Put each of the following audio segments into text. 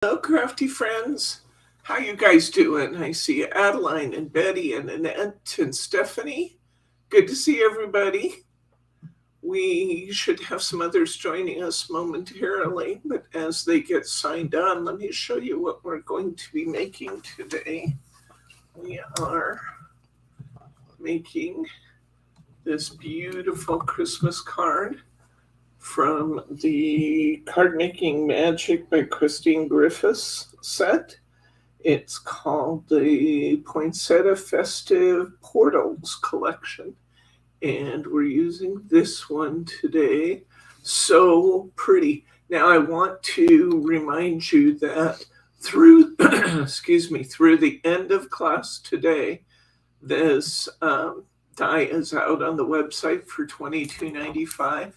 Hello, crafty friends. How you guys doing? I see Adeline and Betty and Annette and Stephanie. Good to see everybody. We should have some others joining us momentarily, but as they get signed on, let me show you what we're going to be making today. We are making this beautiful Christmas card from the Card Making Magic by Christina Griffiths set. It's called the Poinsettia Festive Portals Collection, and we're using this one today. So pretty. Now I want to remind you that through through the end of class today, this die is out on the website for $22.95.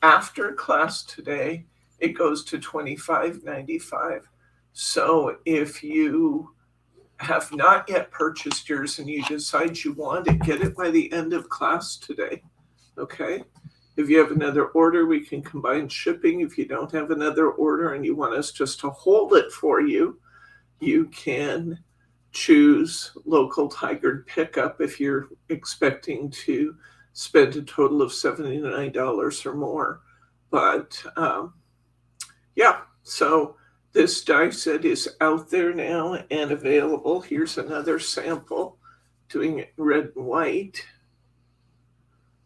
After class today, it goes to $25.95. So if you have not yet purchased yours and you decide you want it, get it by the end of class today. Okay? If you have another order, we can combine shipping. If you don't have another order and you want us just to hold it for you, you can choose local Tigard pickup if you're expecting to spend a total of $79 or more. But yeah, so this die set is out there now and available. Here's another sample doing it in red and white.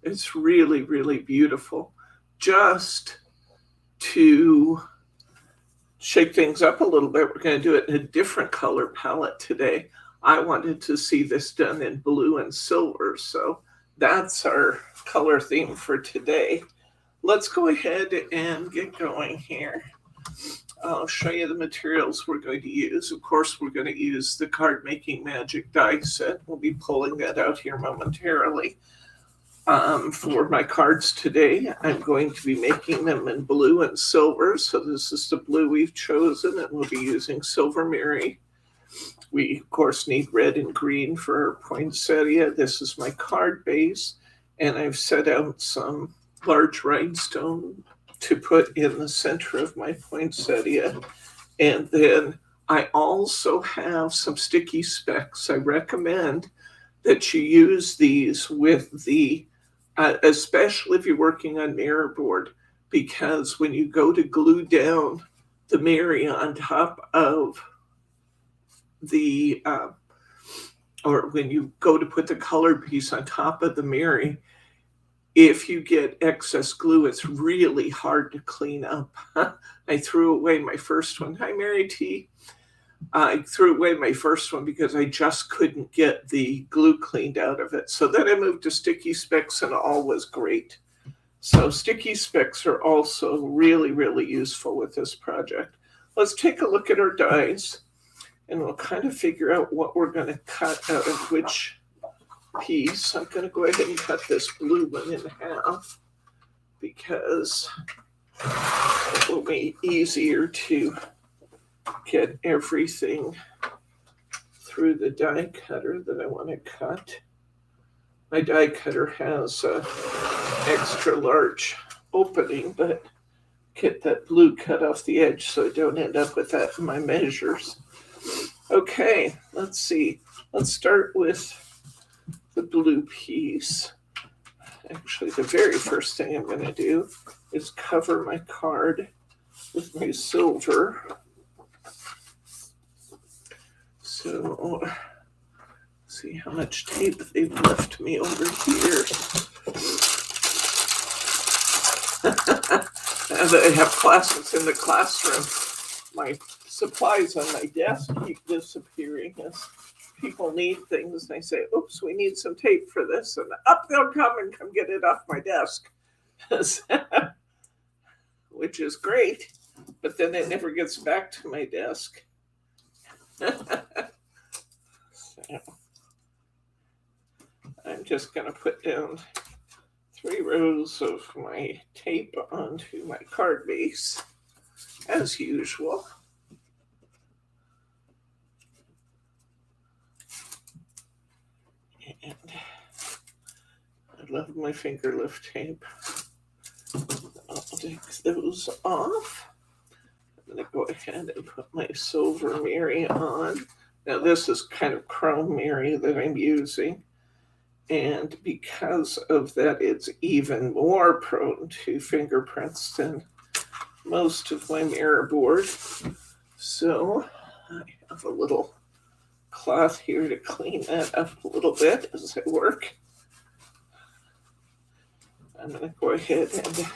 It's really, really beautiful. Just to shake things up a little bit, we're going to do it in a different color palette today. I wanted to see this done in blue and silver, so that's our color theme for today. Let's go ahead and get going here. I'll show you the materials we're going to use. Of course, we're going to use the Card Making Magic die set. We'll be pulling that out here momentarily. For my cards today, I'm going to be making them in blue and silver. So this is the blue we've chosen, and we'll be using Silver Mary. We, of course, need red and green for poinsettia. This is my card base, and I've set out some large rhinestone to put in the center of my poinsettia. And then I also have some sticky specks. I recommend that you use these with the, especially if you're working on mirror board, because when you go to glue down the Mary on top of the, or when you go to put the color piece on top of the Mary, if you get excess glue, it's really hard to clean up. I threw away my first one. Hi, Mary T. I threw away my first one because I just couldn't get the glue cleaned out of it. So then I moved to sticky specks and all was great. So sticky specks are also really, really useful with this project. Let's take a look at our dies and we'll kind of figure out what we're going to cut out of which piece. I'm going to go ahead and cut this blue one in half because it will be easier to get everything through the die cutter that I want to cut. My die cutter has an extra large opening, but get that blue cut off the edge so I don't end up with that in my measures. Okay, let's see. Let's start with the blue piece. Actually, the very first thing I'm going to do is cover my card with my silver. So, see how much tape they've left me over here. Now that I have classes in the classroom, my supplies on my desk keep disappearing as people need things. And I say, oops, we need some tape for this. And up they'll come and come get it off my desk. Which is great, but then it never gets back to my desk. So, I'm just going to put down 3 rows of my tape onto my card base, as usual. And I love my finger lift tape. I'll take those off. I'm going to go ahead and put my silver Mary on. Now this is kind of chrome Mary that I'm using. And because of that, it's even more prone to fingerprints than most of my mirror board. So I have a little cloth here to clean that up a little bit as I work. I'm going to go ahead and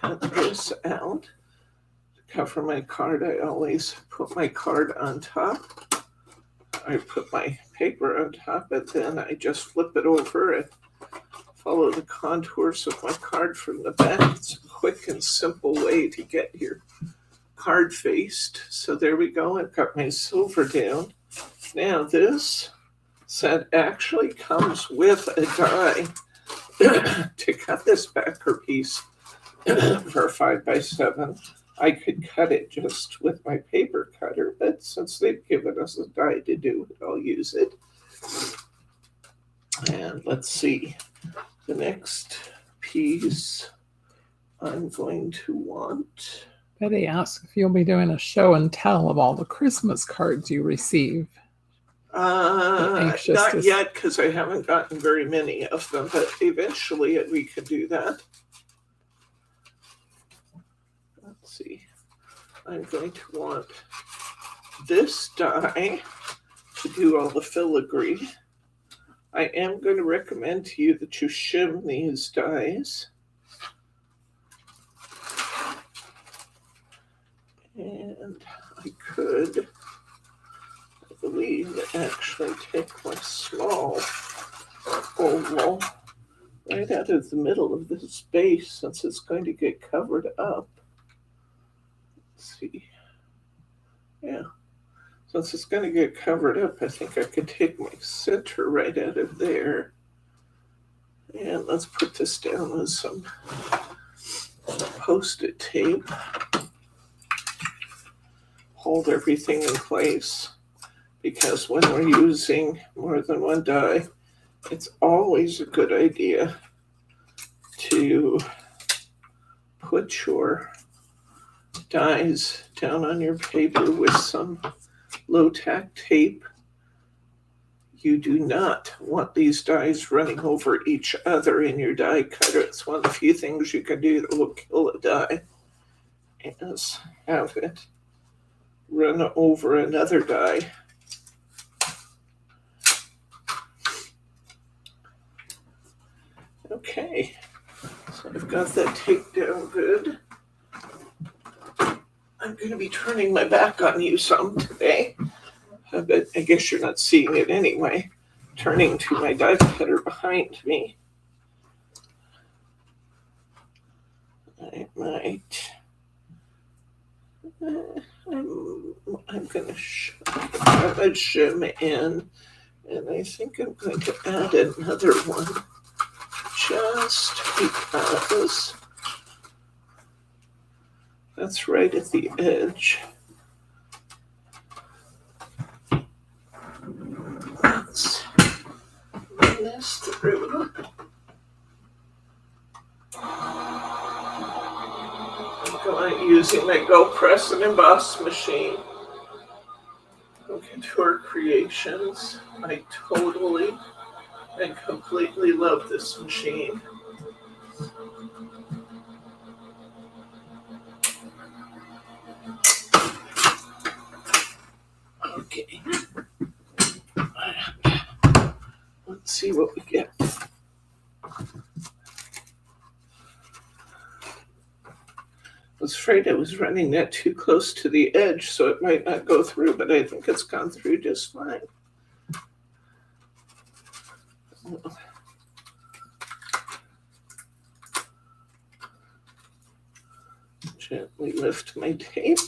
cut this out. To cover my card, I always put my card on top. I put my paper on top, and then I just flip it over and follow the contours of my card from the back. It's a quick and simple way to get your card faced. So there we go. I've got my silver down. Now this set actually comes with a die to cut this backer piece for 5x7. I could cut it just with my paper cutter, but since they've given us a die to do it, I'll use it. And let's see, the next piece I'm going to want. Betty asks if you'll be doing a show and tell of all the Christmas cards you receive. Not yet, because I haven't gotten very many of them, but eventually we could do that. Let's see. I'm going to want this die to do all the filigree. I am going to recommend to you that you shim these dies. And I could, I believe, actually take my small oval right out of the middle of this base, since it's going to get covered up. Let's see. Yeah. Since it's going to get covered up, I think I could take my center right out of there. And let's put this down with some Post-it tape. Hold everything in place, because when we're using more than one die, it's always a good idea to put your dies down on your paper with some low-tack tape. You do not want these dies running over each other in your die cutter. It's one of the few things you can do that will kill a die, is have it run over another die. Okay, so I've got that taped down good. I'm going to be turning my back on you some today, but I guess you're not seeing it anyway. Turning to my die cutter behind me. I might. I'm going to shim in, and I think I'm going to add another one just because that's right at the edge. Let's run this through. I'm using my Go Press and Emboss machine from Couture Creations. I totally and completely love this machine. Okay. Let's see what we get. I was afraid I was running that too close to the edge, so it might not go through, but I think it's gone through just fine. Gently lift my tape.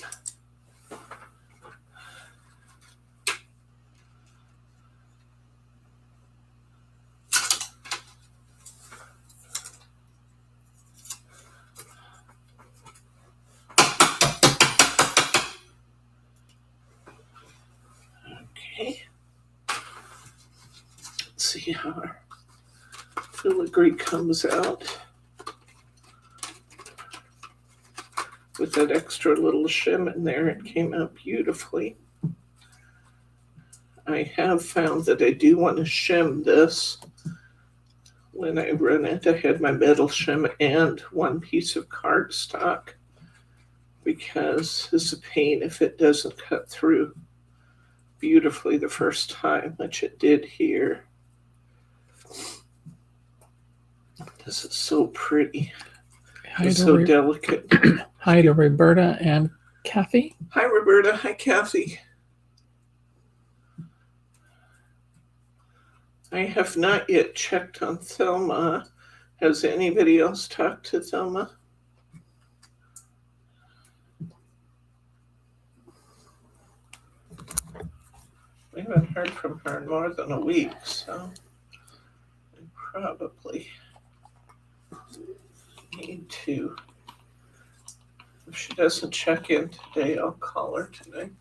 Okay. Let's see how our filigree comes out. with that extra little shim in there. It came out beautifully. I have found that I do want to shim this when I run it. I had my metal shim and one piece of cardstock because it's a pain if it doesn't cut through beautifully the first time, which it did here. This is so pretty. It's so delicate. Hi to Roberta and Kathy. Hi, Roberta. Hi, Kathy. I have not yet checked on Thelma. Has anybody else talked to Thelma? We haven't heard from her in more than a week, so I probably need to. If she doesn't check in today, I'll call her tonight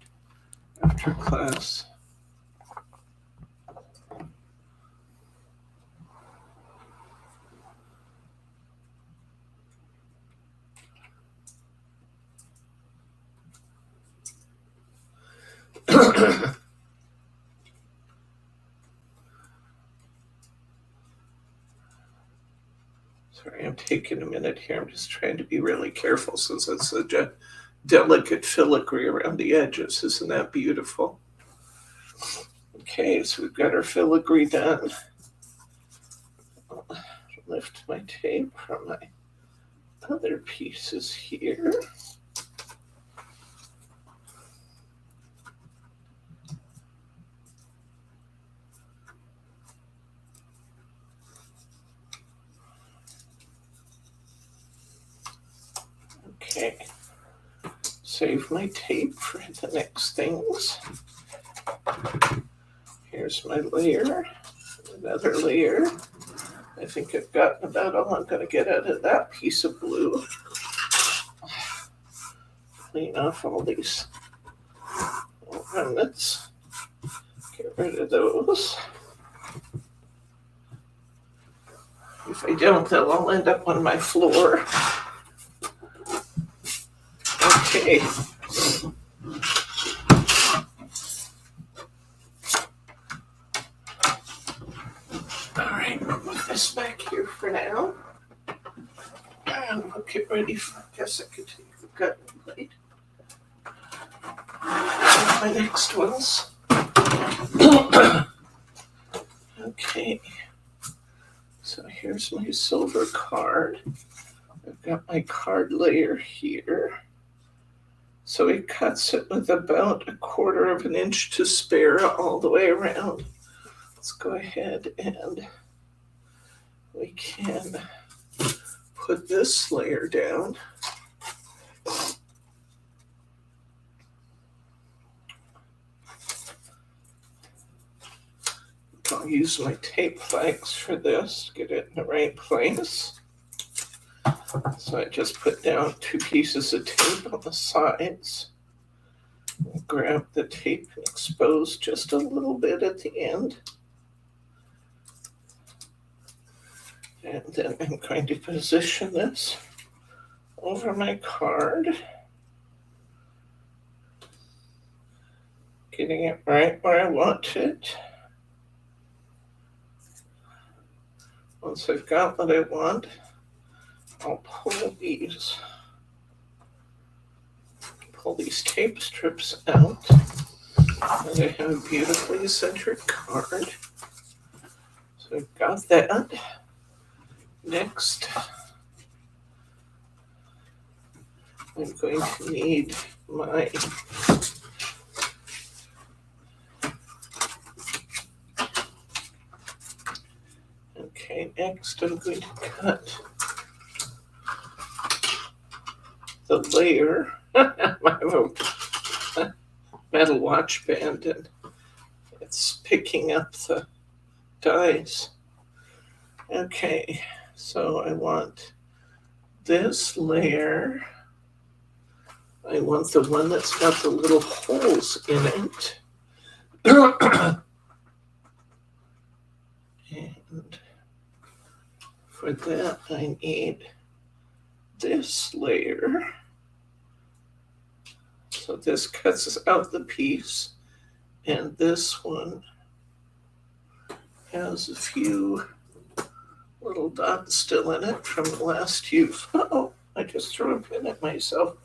after class. Sorry, I'm taking a minute here. I'm just trying to be really careful since it's such a delicate filigree around the edges. Isn't that beautiful? Okay, so we've got our filigree done. I'll lift my tape from my other pieces here. Okay, save my tape for the next things. Here's my layer, another layer. I think I've gotten about all I'm going to get out of that piece of blue. Clean off all these remnants. Get rid of those. If I don't, they'll all end up on my floor. Okay. All right, I'll put this back here for now. And we'll get ready for, I guess I could take the cutting plate. My next ones. Okay. So here's my silver card. I've got my card layer here. So it cuts it with about 1/4 of an inch to spare all the way around. Let's go ahead and we can put this layer down. I'll use my tape flags for this to get it in the right place. So I just put down 2 pieces of tape on the sides. Grab the tape and expose just a little bit at the end. And then I'm going to position this over my card. Getting it right where I want it. Once I've got what I want, I'll pull these tape strips out. And I have a beautifully centered card. So I've got that. Next, I'm going to need my next I'm going to cut the layer. I have a metal watch band and it's picking up the dies. Okay, so I want this layer. I want the one that's got the little holes in it. And for that, I need this layer. So this cuts out the piece, and this one has a few little dots still in it from the last use. Uh-oh, I just threw a pin at myself.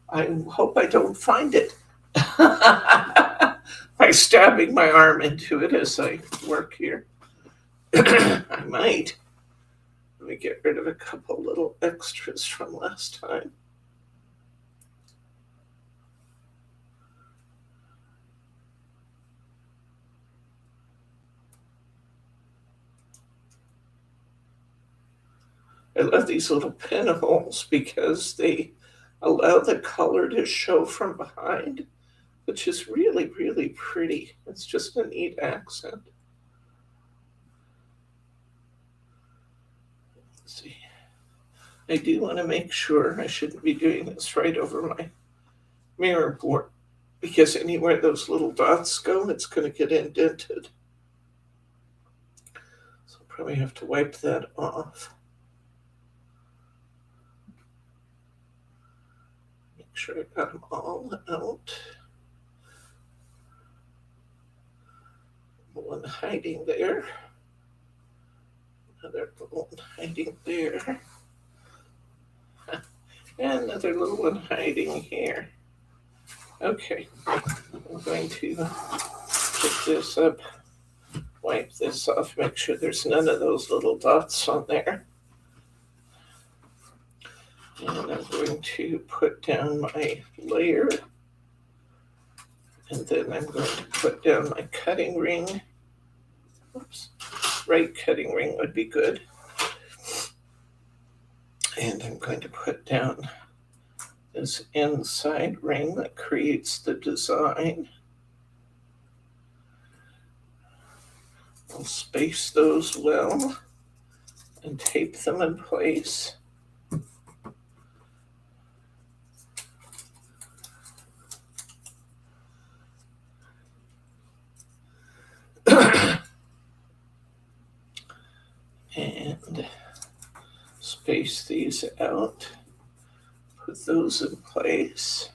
I hope I don't find it by stabbing my arm into it as I work here. I might. Let me get rid of a couple little extras from last time. I love these little pinholes because they allow the color to show from behind, which is really, really pretty. It's just a neat accent. Let's see. I do want to make sure I shouldn't be doing this right over my mirror board, because anywhere those little dots go, it's going to get indented. So I'll probably have to wipe that off. Make sure I got them all out. One hiding there. Another little one hiding there. And another little one hiding here. Okay, I'm going to pick this up, wipe this off, make sure there's none of those little dots on there. And I'm going to put down my layer. And then I'm going to put down my cutting ring. Oops, right cutting ring would be good. And I'm going to put down this inside ring that creates the design. I'll space those well and tape them in place. And space these out, put those in place.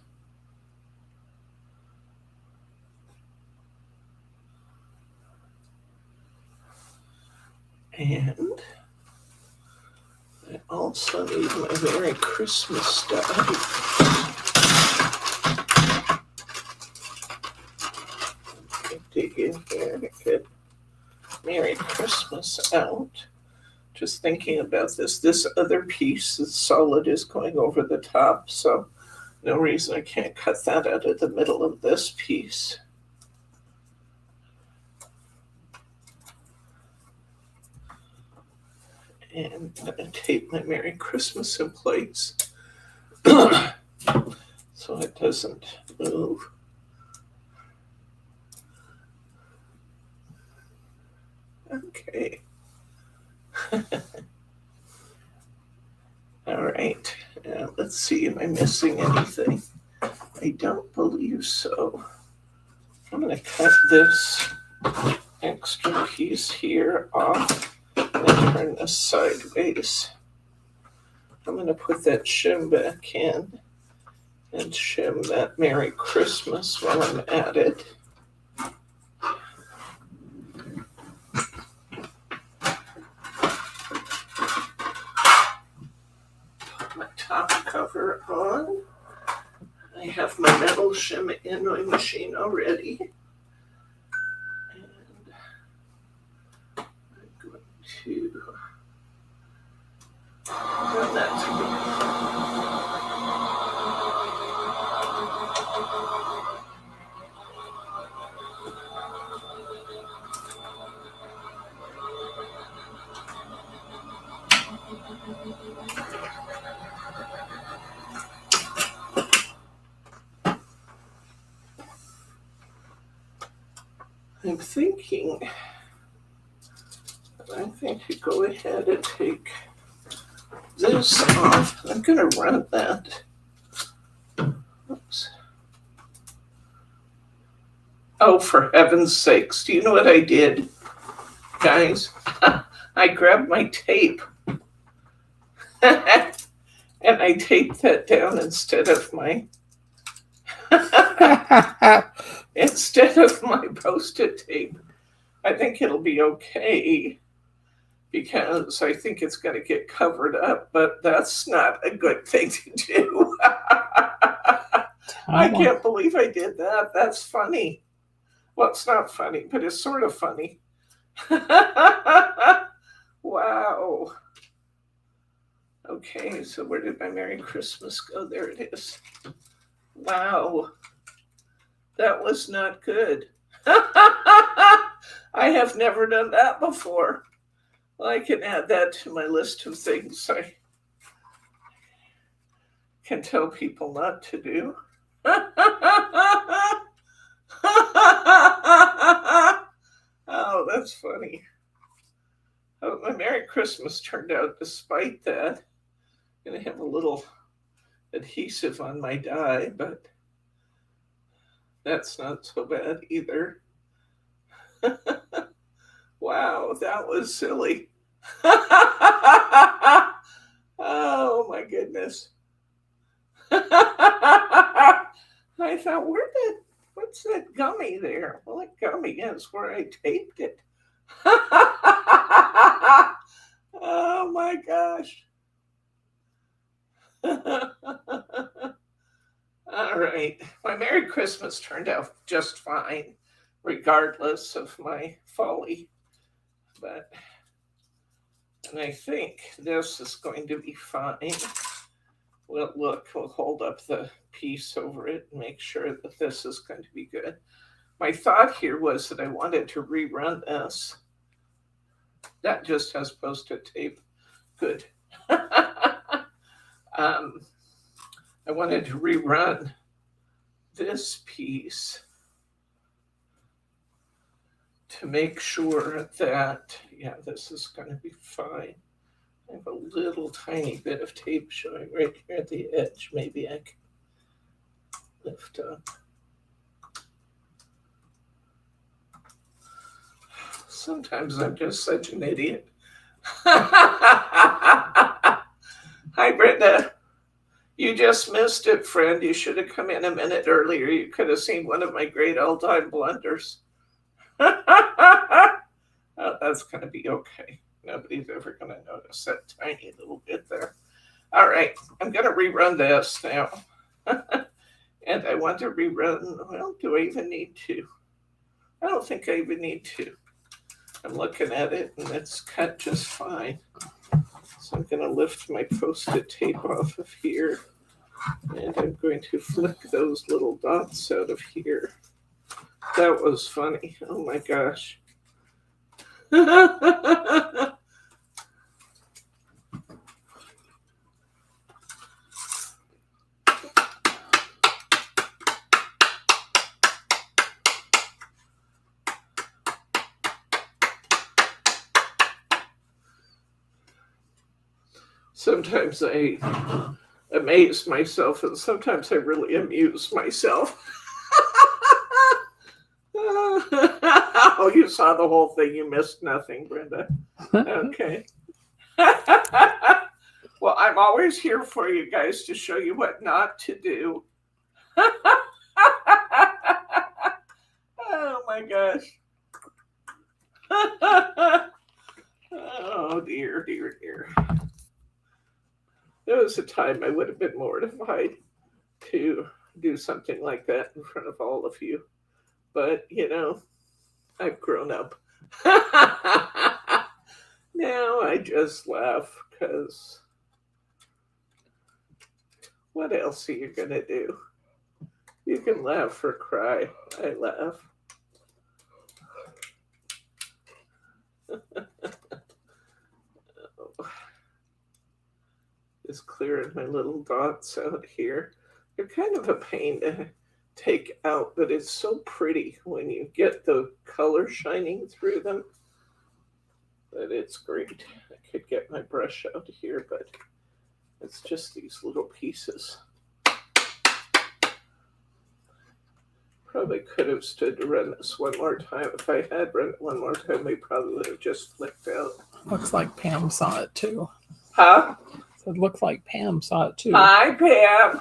And I also need my Merry Christmas stuff. Dig in here to get Merry Christmas out. Just thinking about this other piece, the solid is going over the top, so no reason I can't cut that out of the middle of this piece. And I'm going to tape my Merry Christmas in place so it doesn't move. Okay. All right, let's see, am I missing anything? I don't believe so. I'm going to cut this extra piece here off and turn this sideways. I'm going to put that shim back in and shim that Merry Christmas while I'm at it. Top cover on. I have my metal shim in my machine already. And I'm going to run that I'm thinking that I think to go ahead and take this off. I'm going to run that. Oops. Oh, for heaven's sakes. Do you know what I did, guys? I grabbed my tape and I taped that down instead of my instead of my Post-it tape. I think it'll be okay because I think it's going to get covered up, but that's not a good thing to do. I can't believe I did that. That's funny. Well, it's not funny, but it's sort of funny. Wow. Okay, so where did my Merry Christmas go? There it is. Wow. That was not good. I have never done that before. Well, I can add that to my list of things I can tell people not to do. Oh, that's funny. Oh, my Merry Christmas turned out despite that. I'm going to have a little adhesive on my die, but that's not so bad either. Wow, that was silly. Oh my goodness. I thought, what's that gummy there? Well, that gummy is where I taped it. Oh my gosh. All right. My Merry Christmas turned out just fine, regardless of my folly. And I think this is going to be fine. Well, look, we'll hold up the piece over it and make sure that this is going to be good. My thought here was that I wanted to rerun this. That just has Post-it tape. Good. I wanted to rerun this piece to make sure that, yeah, this is going to be fine. I have a little tiny bit of tape showing right here at the edge. Maybe I can lift up. Sometimes I'm just such an idiot. Hi, Brenda. You just missed it, friend. You should have come in a minute earlier. You could have seen one of my great all-time blunders. Oh, that's going to be okay. Nobody's ever going to notice that tiny little bit there. All right, I'm going to rerun this now. And I want to rerun, well, do I even need to? I don't think I even need to. I'm looking at it and it's cut just fine. So I'm going to lift my Post-it tape off of here. And I'm going to flick those little dots out of here. That was funny. Oh my gosh. Sometimes I amaze myself, and sometimes I really amuse myself. Oh, you saw the whole thing. You missed nothing, Brenda. Okay. Well, I'm always here for you guys to show you what not to do. Oh, my gosh. Oh, dear, dear, dear. There was a time I would have been mortified to do something like that in front of all of you. But, you know, I've grown up. Now I just laugh because what else are you going to do? You can laugh or cry. I laugh. Just clearing my little dots out here. They're kind of a pain to take out, but it's so pretty when you get the color shining through them that it's great. I could get my brush out here, but it's just these little pieces. Probably could have stood to run this one more time. If I had run it one more time, we probably would have just flicked out. Looks like Pam saw it too. Huh? So it looks like Pam saw it too. Hi, Pam.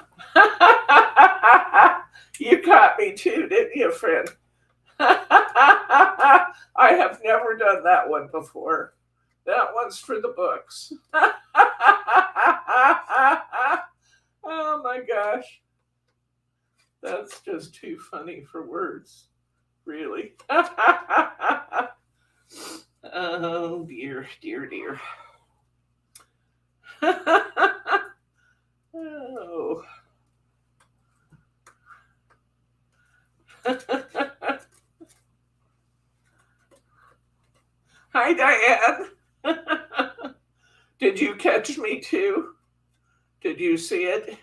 You caught me too, didn't you, friend? I have never done that one before. That one's for the books. Oh my gosh. That's just too funny for words, really. Oh dear, dear, dear. Oh. Hi, Diane. Did you catch me too? Did you see it?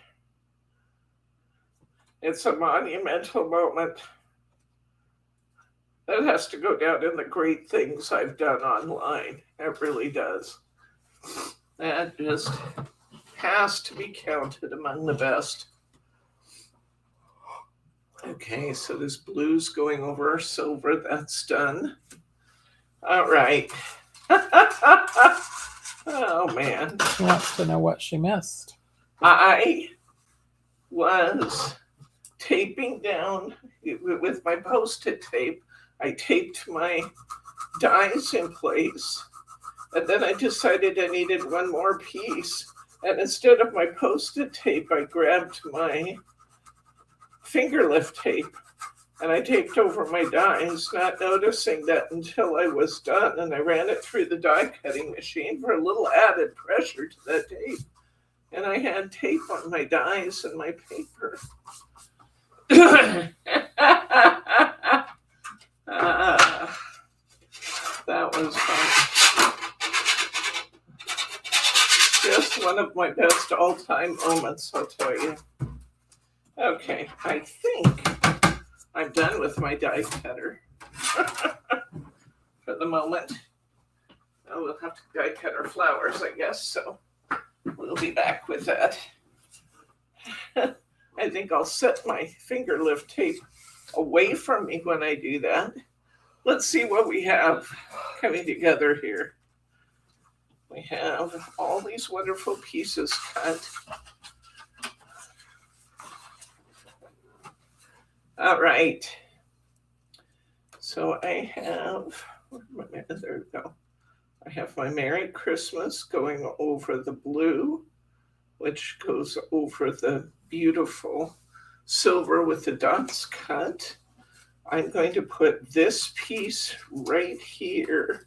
It's a monumental moment. That has to go down in the great things I've done online. It really does. That just has to be counted among the best. Okay, so this blue's going over our silver. That's done. All right. Oh, man. She wants to know what she missed. I was taping down with my Post-it tape. I taped my dies in place, and then I decided I needed one more piece. And instead of my Post-it tape, I grabbed my finger lift tape and I taped over my dies, not noticing that until I was done. And I ran it through the die cutting machine for a little added pressure to that tape. And I had tape on my dies and my paper. That was fun. Just one of my best all-time moments, I'll tell you. Okay, I think I'm done with my die cutter for the moment. Oh, we'll have to die cut our flowers, I guess, so we'll be back with that. I think I'll set my finger lift tape away from me when I do that. Let's see what we have coming together here. We have all these wonderful pieces cut. All right. So I have, there we go. I have my Merry Christmas going over the blue, which goes over the beautiful silver with the dots cut. I'm going to put this piece right here.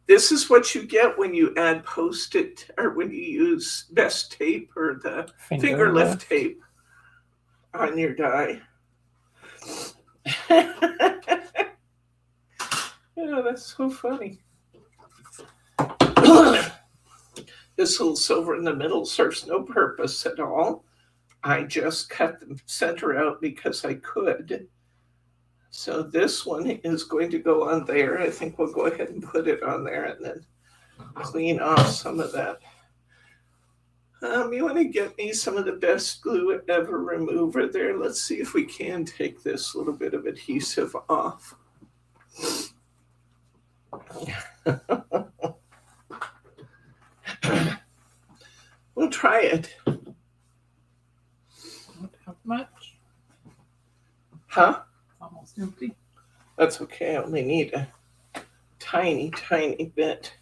This is what you get when you add Post-it or when you use best tape or the finger lift tape on your die. Yeah, that's so funny. This little silver in the middle serves no purpose at all. I just cut the center out because I could. So this one is going to go on there. I think we'll go ahead and put it on there and then clean off some of that. You want to get me some of the best glue ever remover there. Let's see if we can take this little bit of adhesive off. We'll try it. Don't have much. Huh? Almost empty. That's okay. I only need a tiny, tiny bit.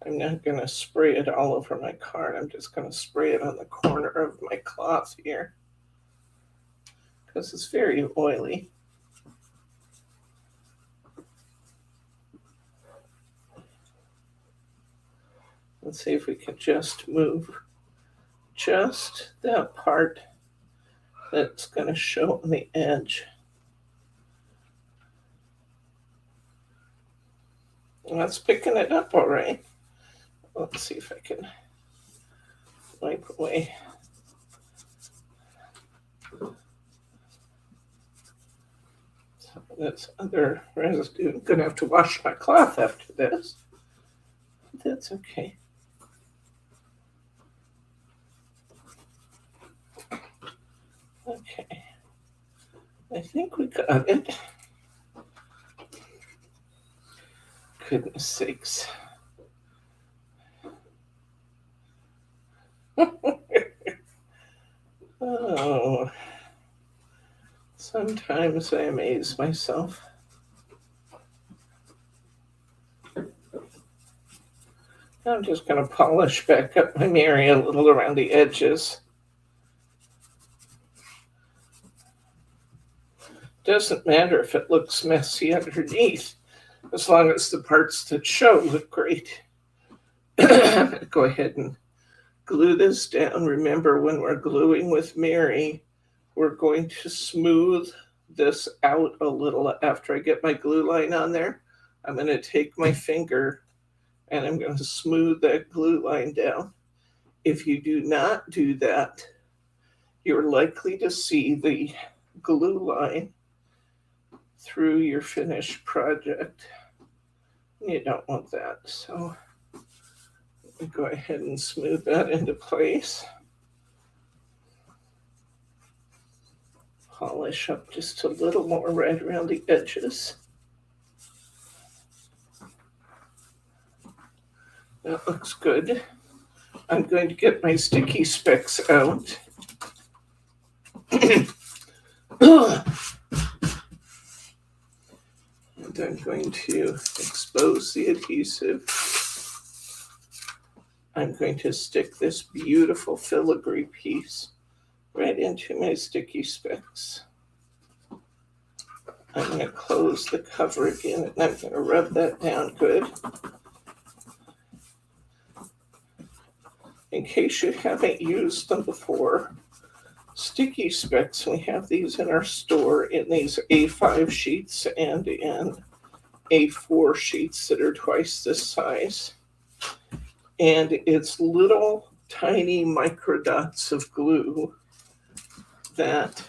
I'm not going to spray it all over my card. I'm just going to spray it on the corner of my cloth here because it's very oily. Let's see if we can just move just that part that's going to show on the edge. Well, that's picking it up all right. Let's see if I can wipe away. Some of this other residue. I'm going to have to wash my cloth after this. That's okay. Okay. I think we got it. Goodness sakes. Oh, sometimes I amaze myself. I'm just going to polish back up my Mary a little around the edges. Doesn't matter if it looks messy underneath, as long as the parts that show look great. I'm going to go ahead and glue this down. Remember, when we're gluing with Mary, we're going to smooth this out a little after I get my glue line on there. I'm going to take my finger and I'm going to smooth that glue line down. If you do not do that, you're likely to see the glue line through your finished project. You don't want that, so go ahead and smooth that into place. Polish up just a little more right around the edges. That looks good. I'm going to get my sticky specks out. And I'm going to expose the adhesive. I'm going to stick this beautiful filigree piece right into my sticky specks. I'm going to close the cover again and I'm going to rub that down good. In case you haven't used them before, sticky specks, we have these in our store in these A5 sheets and in A4 sheets that are twice this size. And it's little tiny micro dots of glue that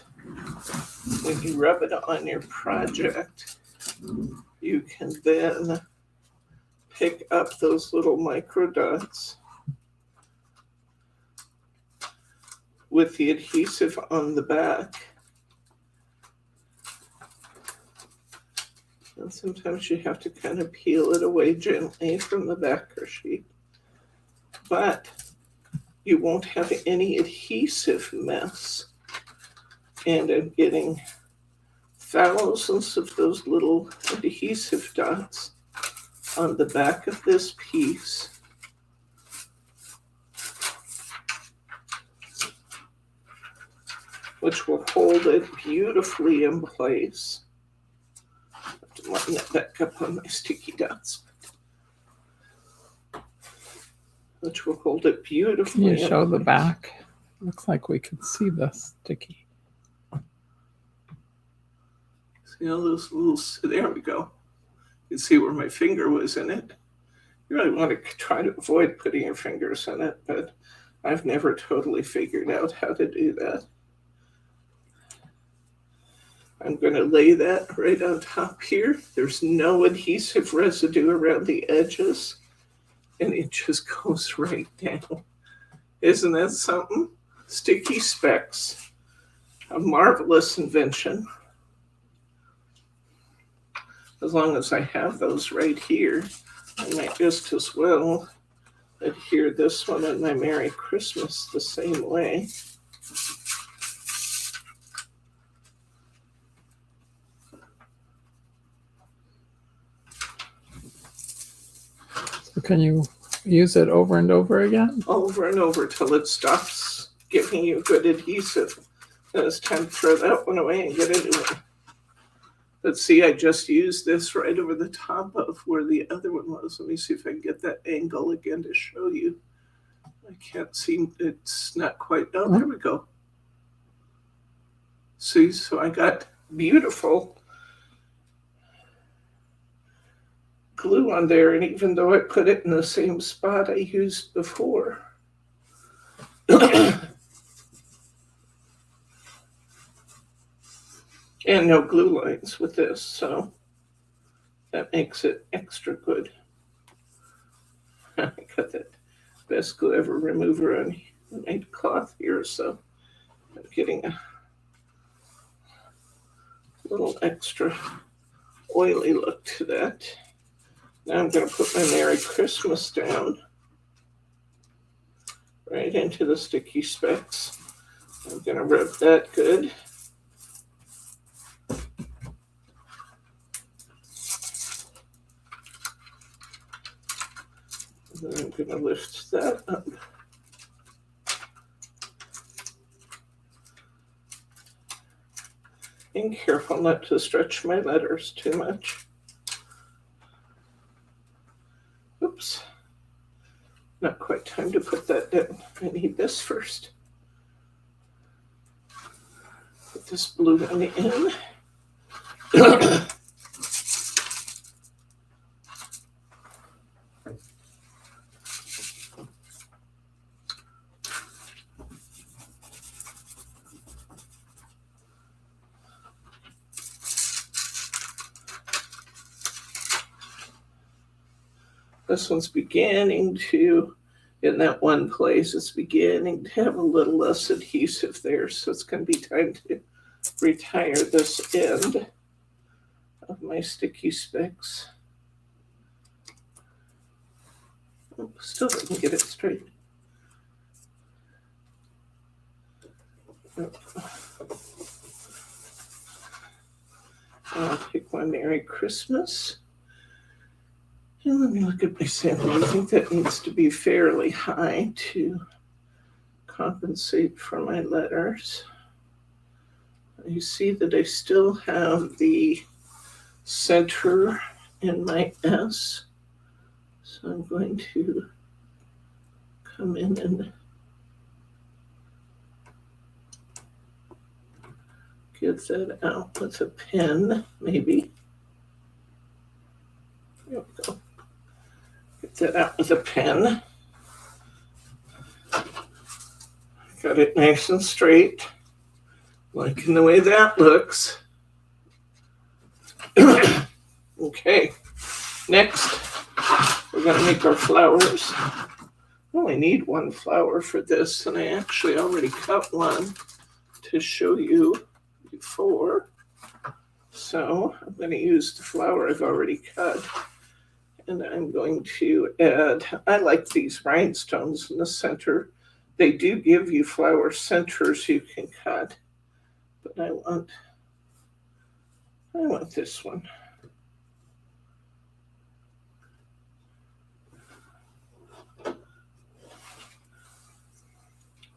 when you rub it on your project, you can then pick up those little micro dots with the adhesive on the back. And sometimes you have to kind of peel it away gently from the backer sheet. But you won't have any adhesive mess. And I'm getting thousands of those little adhesive dots on the back of this piece. Which will hold it beautifully in place. I have to line that back up on my sticky dots. Which will hold it beautifully. You show the back. Looks like we can see the sticky. See all those little, there we go. You can see where my finger was in it. You really want to try to avoid putting your fingers in it, but I've never totally figured out how to do that. I'm going to lay that right on top here. There's no adhesive residue around the edges, and it just goes right down. Isn't that something? Sticky specks, a marvelous invention. As long as I have those right here, I might just as well adhere this one on my Merry Christmas the same way. So can you use it over and over again? Over and over till it stops giving you good adhesive. Then it's time to throw that one away and get a new one. But see, I just used this right over the top of where the other one was. Let me see if I can get that angle again to show you. I can't see, it's not quite, oh, there we go. See, so I got beautiful glue on there, and even though I put it in the same spot I used before, and no glue lines with this, so that makes it extra good. I got that best glue ever remover on my cloth here, so I'm getting a little extra oily look to that. Now I'm going to put my Merry Christmas down right into the sticky specks. I'm going to rub that good. And then I'm going to lift that up. Being careful not to stretch my letters too much. Oops. Not quite time to put that down. I need this first. Put this blue one in. This one's beginning to, in that one place, it's beginning to have a little less adhesive there, so it's going to be time to retire this end of my sticky specs. Oh, still didn't get it straight. Oh. I'll pick my Merry Christmas. And let me look at my sample. I think that needs to be fairly high to compensate for my letters. You see that I still have the center in my S. So I'm going to come in and get that out with a pen, maybe. There we go. Get that out with a pen. Got it nice and straight. Liking the way that looks. Okay, next we're going to make our flowers. I only need one flower for this, and I actually already cut one to show you before. So I'm going to use the flower I've already cut. And I'm going to add, I like these rhinestones in the center. They do give you flower centers you can cut, but I want this one.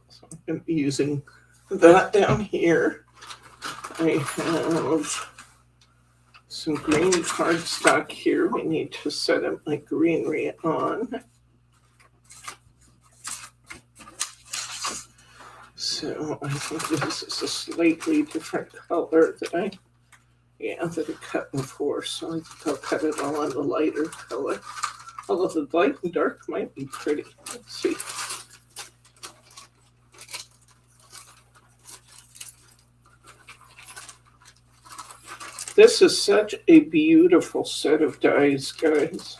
So I'm going to be using that down here. I have some green cardstock here. We need to set up my greenery on. So I think this is a slightly different color that I cut before. So I think I'll cut it all on the lighter color. Although the light and dark might be pretty. Let's see. This is such a beautiful set of dies, guys.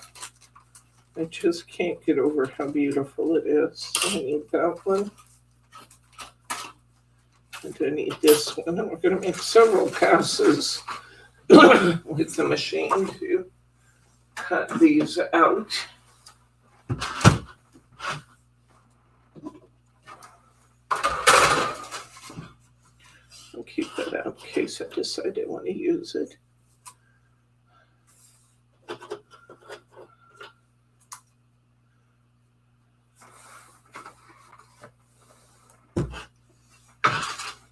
I just can't get over how beautiful it is. So I need that one. And I need this one. And we're going to make several passes with the machine to cut these out. I'll keep that out in case I decide I want to use it.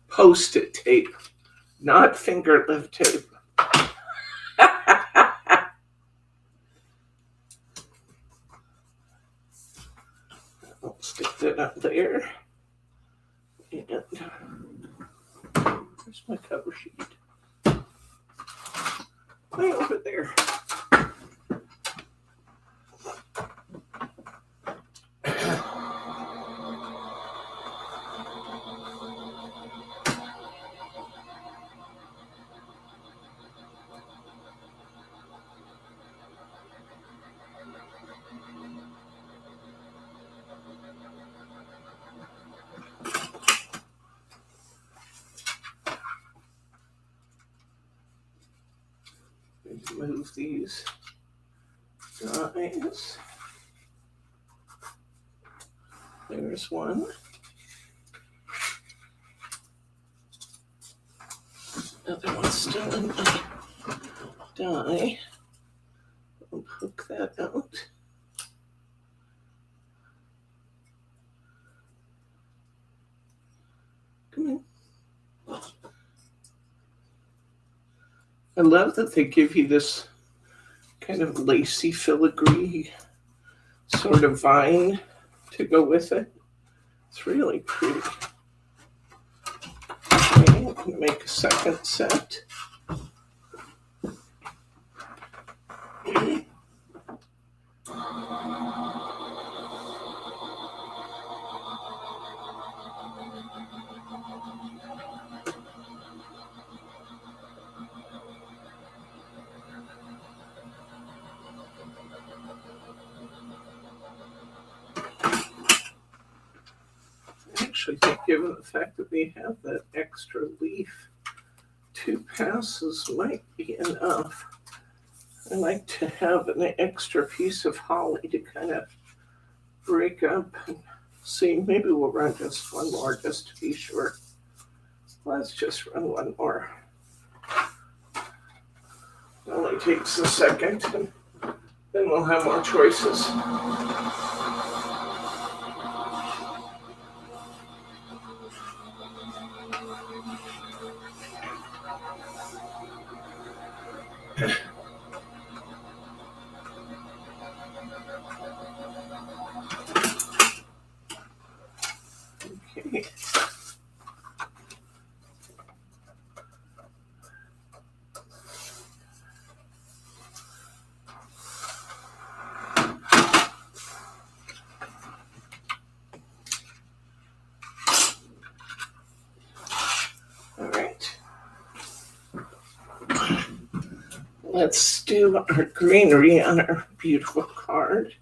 Post-it tape, not finger lift tape. I'll stick that up there. And where's my cover sheet? Way over there. Move these dies. There's one. Other one's still in my die. I'll poke that out. Come in. I love that they give you this kind of lacy filigree sort of vine to go with it. It's really pretty. Okay, I'm going to make a second set. I actually think, given the fact that we have that extra leaf, 2 passes might be enough. I like to have an extra piece of holly to kind of break up and see. Maybe we'll run just one more just to be sure. Let's just run one more. It only takes a second, and then we'll have more choices. Okay. All right. Let's do our greenery on our beautiful card.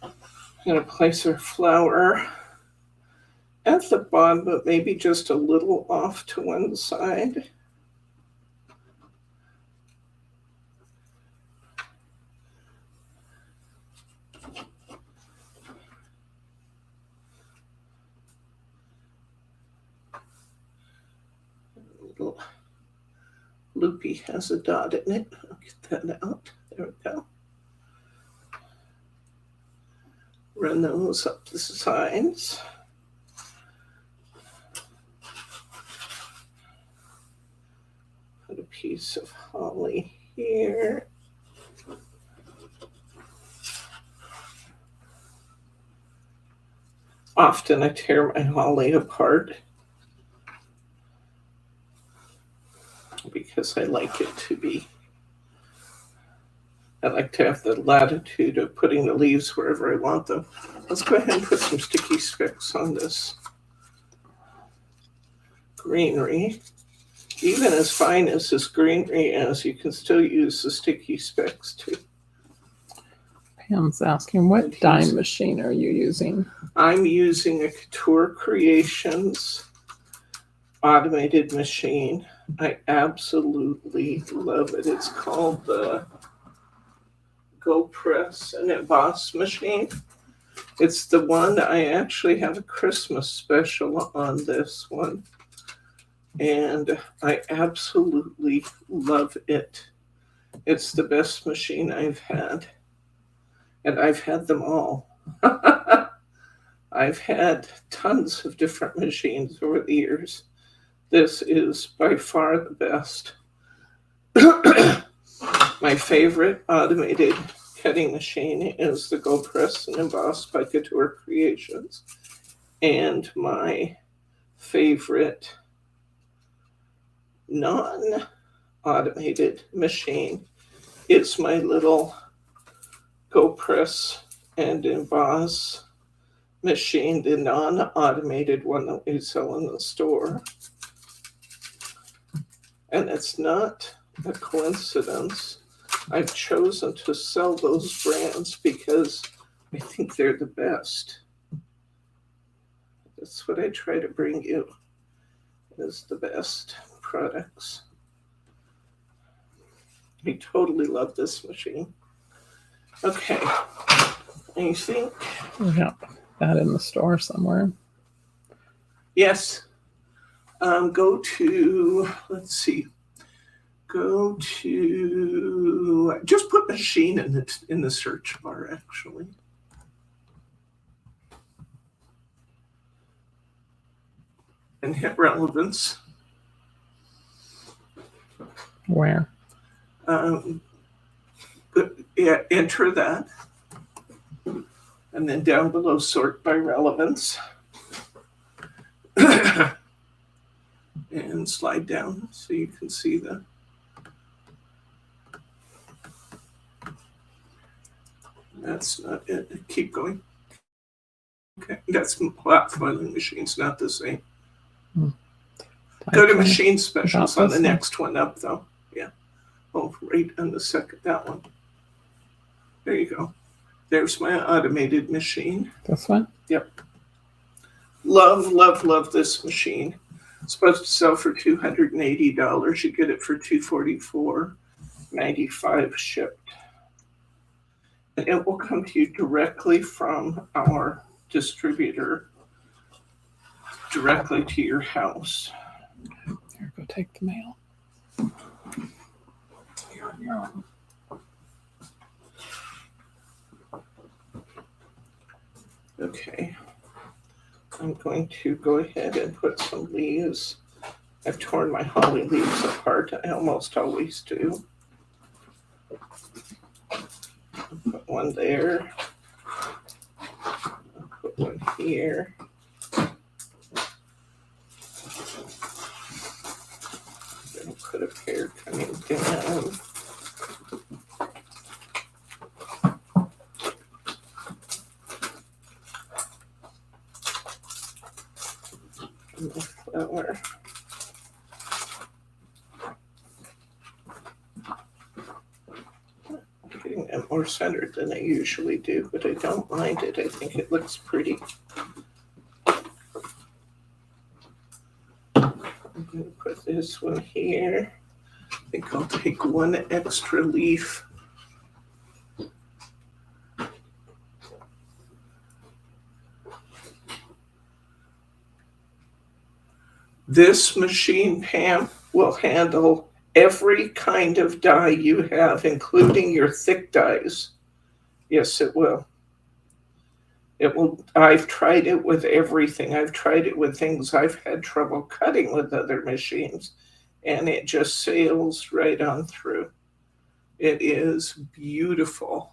I'm going to place our flower at the bottom, but maybe just a little off to one side. Little loopy has a dot in it. I'll get that out. There we go. Run those up the sides. Put a piece of holly here. Often I tear my holly apart because I like it to be, I like to have the latitude of putting the leaves wherever I want them. Let's go ahead and put some sticky specks on this greenery. Even as fine as this greenery is, you can still use the sticky specks too. Pam's asking, what dye machine are you using? I'm using a Couture Creations automated machine. I absolutely love it. It's called the Go Press and Emboss machine. It's the one I actually have a Christmas special on this one. And I absolutely love it. It's the best machine I've had. And I've had them all. I've had tons of different machines over the years. This is by far the best. My favorite automated cutting machine is the Go Press and Emboss by Couture Creations. And my favorite non-automated machine is my little Go Press and Emboss machine, the non-automated one that we sell in the store. And it's not a coincidence. I've chosen to sell those brands because I think they're the best. That's what I try to bring you, is the best products. I totally love this machine. Okay, I think We got that in the store somewhere. Yes. Go to, let's see. Go to, just put machine in the search bar, actually. And hit relevance. Where? Yeah, enter that. And then down below, sort by relevance. And slide down so you can see the. That's not it. Keep going. Okay, that's flat filing machines, not the same. Go to machine specials on the next one up, though. Yeah. Oh, right on the second, that one. There you go. There's my automated machine. This one? Yep. Love, love, love this machine. It's supposed to sell for $280. You get it for $244.95 shipped. And it will come to you directly from our distributor, directly to your house. Here, go take the mail. You're on your own. Okay. I'm going to go ahead and put some leaves. I've torn my holly leaves apart. I almost always do. I'll put one there. I'll put one here. Then I'll put a pair coming down. And the flower. I'm getting them more centered than I usually do, but I don't mind it. I think it looks pretty. I'm going to put this one here. I think I'll take one extra leaf. This machine, Pam, will handle every kind of dye you have, including your thick dyes. Yes, it will. It will. I've tried it with everything. I've tried it with things I've had trouble cutting with other machines, and it just sails right on through. It is beautiful.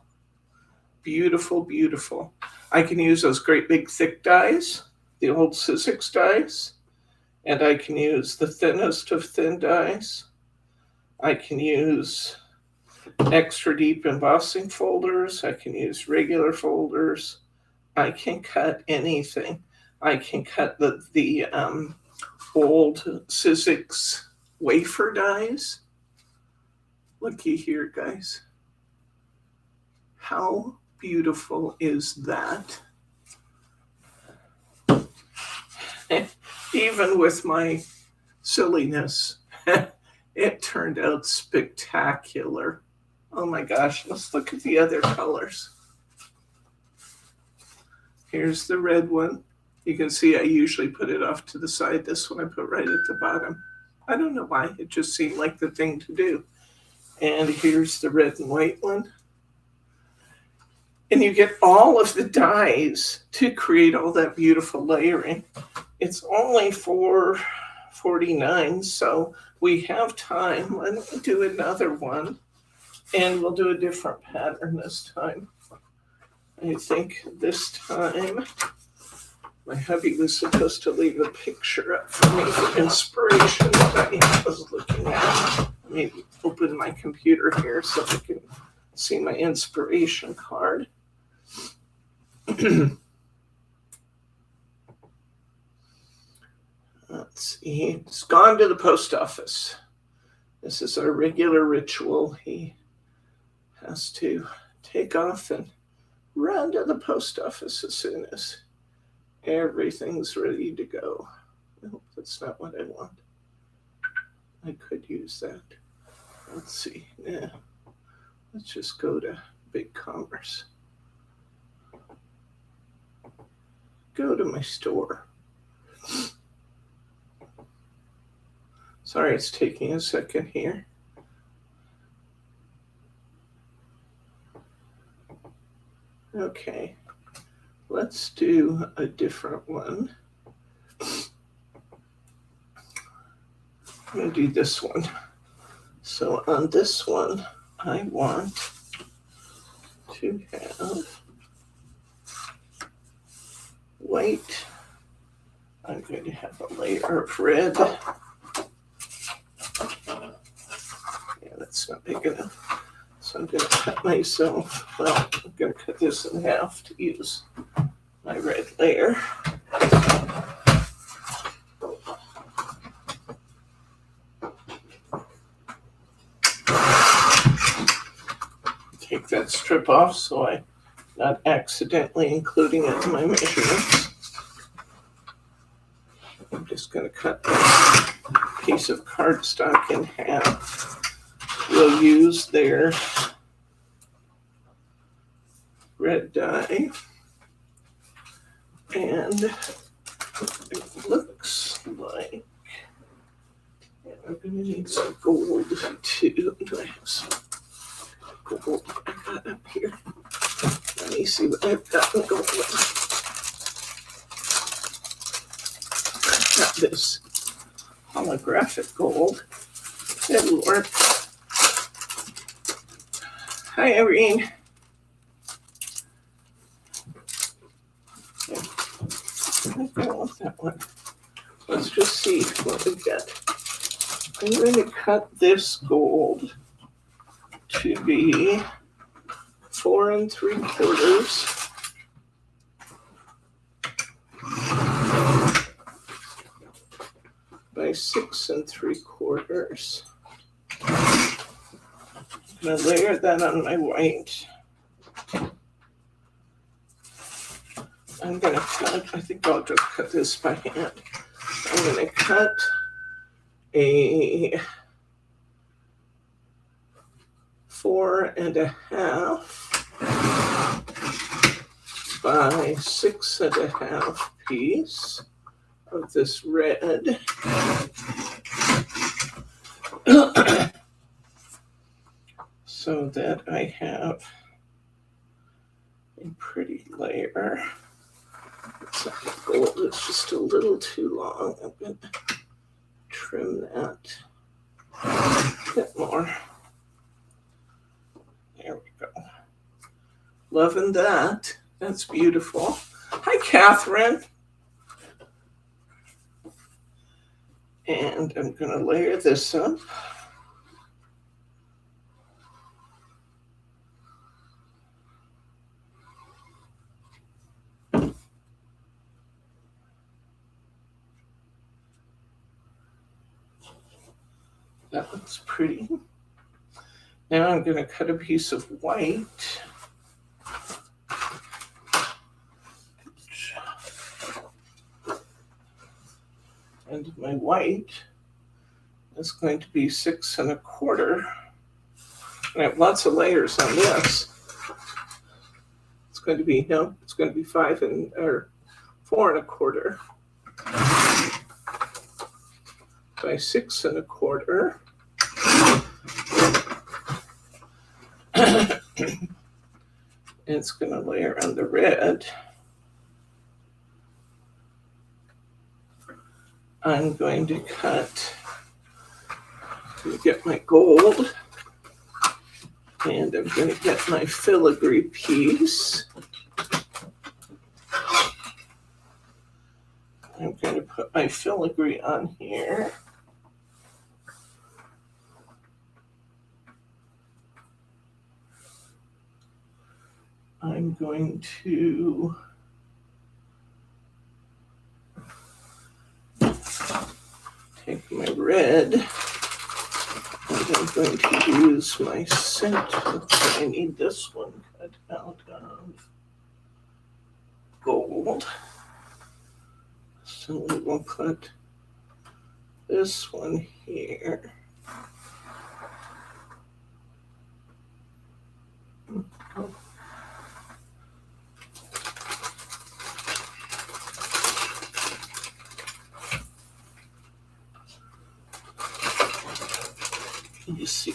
Beautiful, beautiful. I can use those great big thick dyes, the old Sizzix dyes. And I can use the thinnest of thin dyes. I can use extra deep embossing folders. I can use regular folders. I can cut anything. I can cut the old Sizzix wafer dyes. Looky here, guys. How beautiful is that? Even with my silliness, it turned out spectacular. Oh my gosh, let's look at the other colors. Here's the red one. You can see I usually put it off to the side. This one I put right at the bottom. I don't know why, it just seemed like the thing to do. And here's the red and white one. And you get all of the dyes to create all that beautiful layering. It's only $4.49, so we have time. Let me do another one, and we'll do a different pattern this time. I think this time my hubby was supposed to leave a picture up for me for inspiration that I was looking at. Let me open my computer here so I can see my inspiration card. Let's see. It's gone to the post office. This is our regular ritual. He has to take off and run to the post office as soon as everything's ready to go. Nope, that's not what I want. I could use that. Let's see. Yeah. Let's just go to Big Commerce. Go to my store. Sorry, it's taking a second here. Okay, let's do a different one. I'm going to do this one. So on this one, I want to have white. I'm going to have a layer of red. Yeah, that's not big enough. So I'm going to cut myself, well, I'm going to cut this in half to use my red layer. Take that strip off so I'm not accidentally including it in my measurements. I'm just going to cut this piece of cardstock in half. We'll use their red dye, and it looks like I'm going to need some gold too. Do I have some gold I got up here? Let me see what I've got in gold. I've got this holographic gold. Good Lord. Hi, Irene. I don't want that one. Let's just see what we get. I'm going to cut this gold to be 4 3/4 by 6 3/4. I'm going to layer that on my white. I'm going to cut, I think I'll just cut this by hand. I'm going to cut a 4 1/2 by 6 1/2 piece of this red. So that I have a pretty layer. It's not gold, it's just a little too long. I'm going to trim that a bit more. There we go. Loving that. That's beautiful. Hi, Catherine. And I'm going to layer this up. That looks pretty. Now I'm going to cut a piece of white. And my white is going to be 6 1/4. And I have lots of layers on this. It's going to be, no, it's going to be 4 1/4 by 6 1/4. It's going to layer on the red. I'm going to cut, get my gold, and I'm going to get my filigree piece. I'm going to put my filigree on here. I'm going to take my red, and I'm going to use my scent. I need this one cut out of gold. So we will put this one here. me see.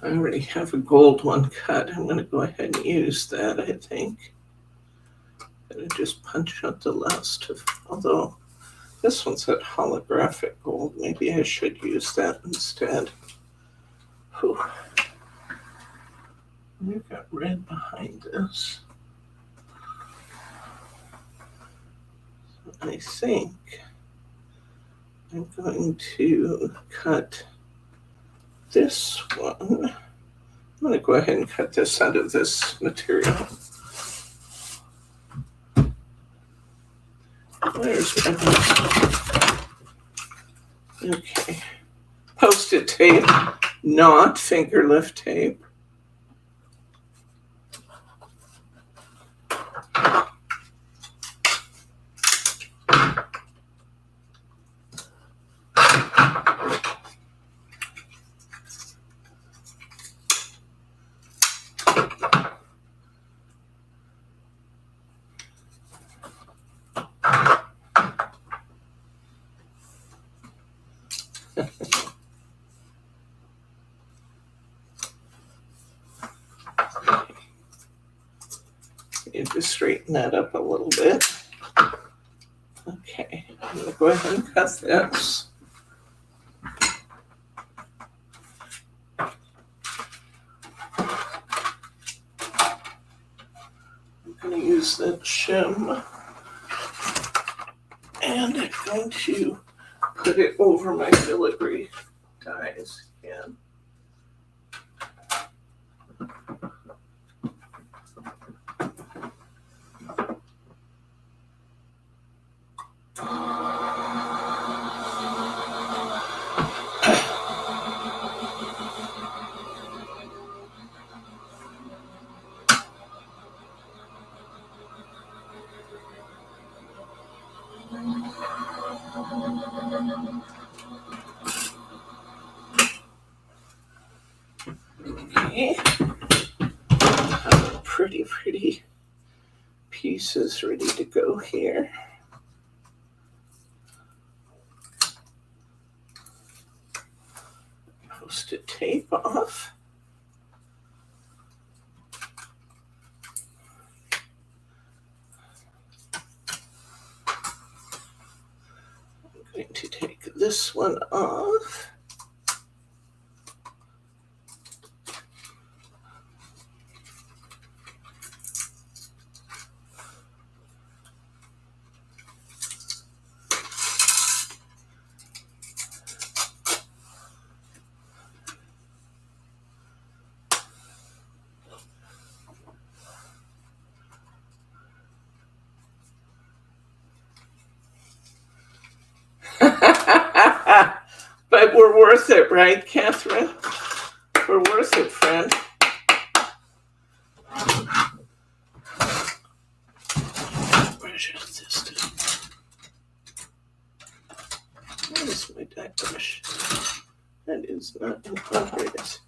I already have a gold one cut. I'm going to go ahead and use that, I think. I'm going to just punch out the last of, although this one's at holographic gold. Maybe I should use that instead. Whew. We've got red behind this. So I think I'm going to cut this one. I'm going to go ahead and cut this out of this material. Where's my... Okay. Post-it tape, not finger lift tape. Need to straighten that up a little bit. Okay, I'm going to go ahead and cut this. I'm going to use that shim, and I'm going to put it over my filigree dies again. Okay, pretty pieces ready to go here. Post-it tape off. I'm going to take this one off. But we're worth it, right, Catherine? We're worth it, friend. Brush out this stuff. Where is my dye brush? That is not in progress.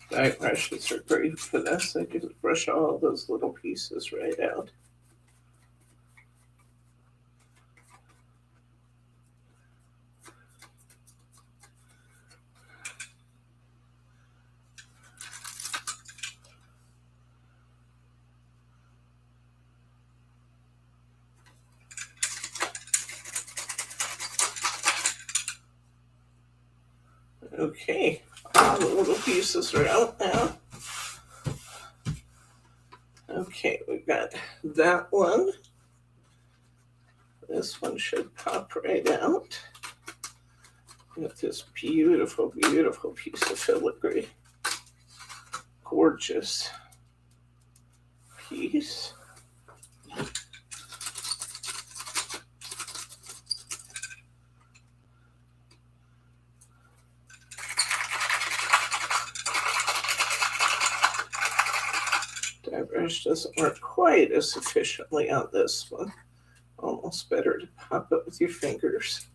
Dye brushes are great for this. I can brush all those little pieces right out. Okay, all the little pieces are out now. Okay, we've got that one. This one should pop right out. Got this beautiful piece of filigree. Gorgeous piece. brush doesn't work quite as efficiently on this one. Almost better to pop it with your fingers.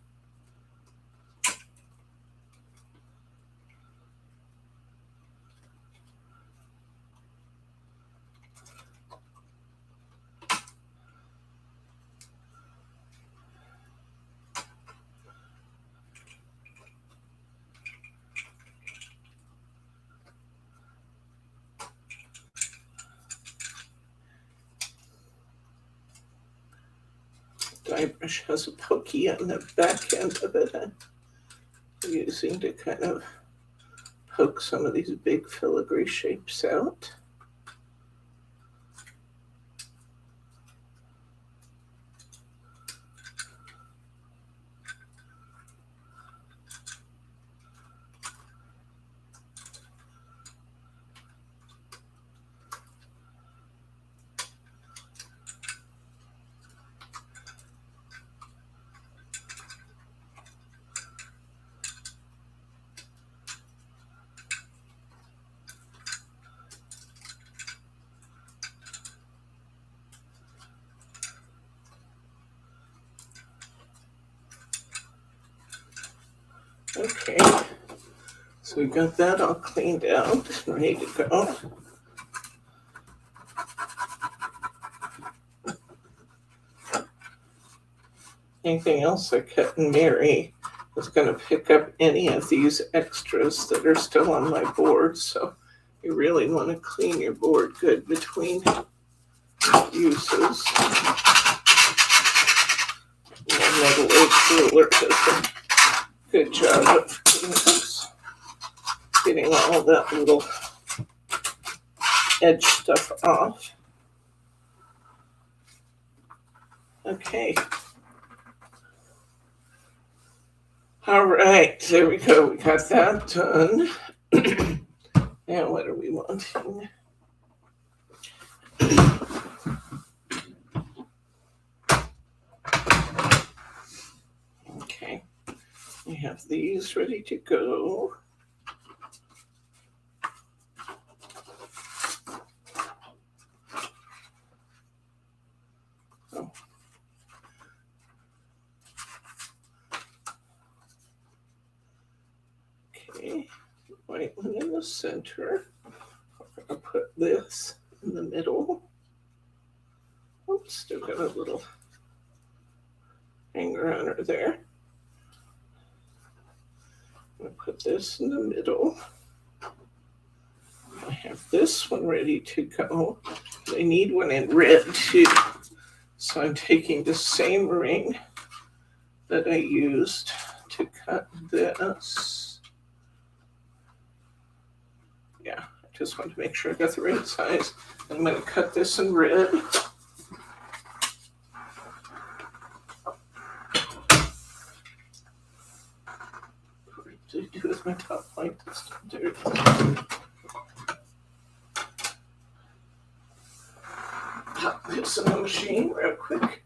Dye brush has a pokey on the back end of it. I'm using to kind of poke some of these big filigree shapes out. Okay, so we got that all cleaned out and ready to go. Anything else I cut and Mary is going to pick up any of these extras that are still on my board, so you really want to clean your board good between uses. My metal edge ruler does a good job of getting all that little edge stuff off. Okay. All right, there we go. We got that done. Now what are we wanting? Okay, we have these ready to go. Oh. Okay, white one in the center. We're going to put this in the middle. Oops, still got a little hanger on her there. I'm going to put this in the middle. I have this one ready to go. I need one in red too. So I'm taking the same ring that I used to cut this. Yeah, I just want to make sure I got the right size. I'm going to cut this in red. What did I do with my top light this time? There it is. Pop this in the machine real quick.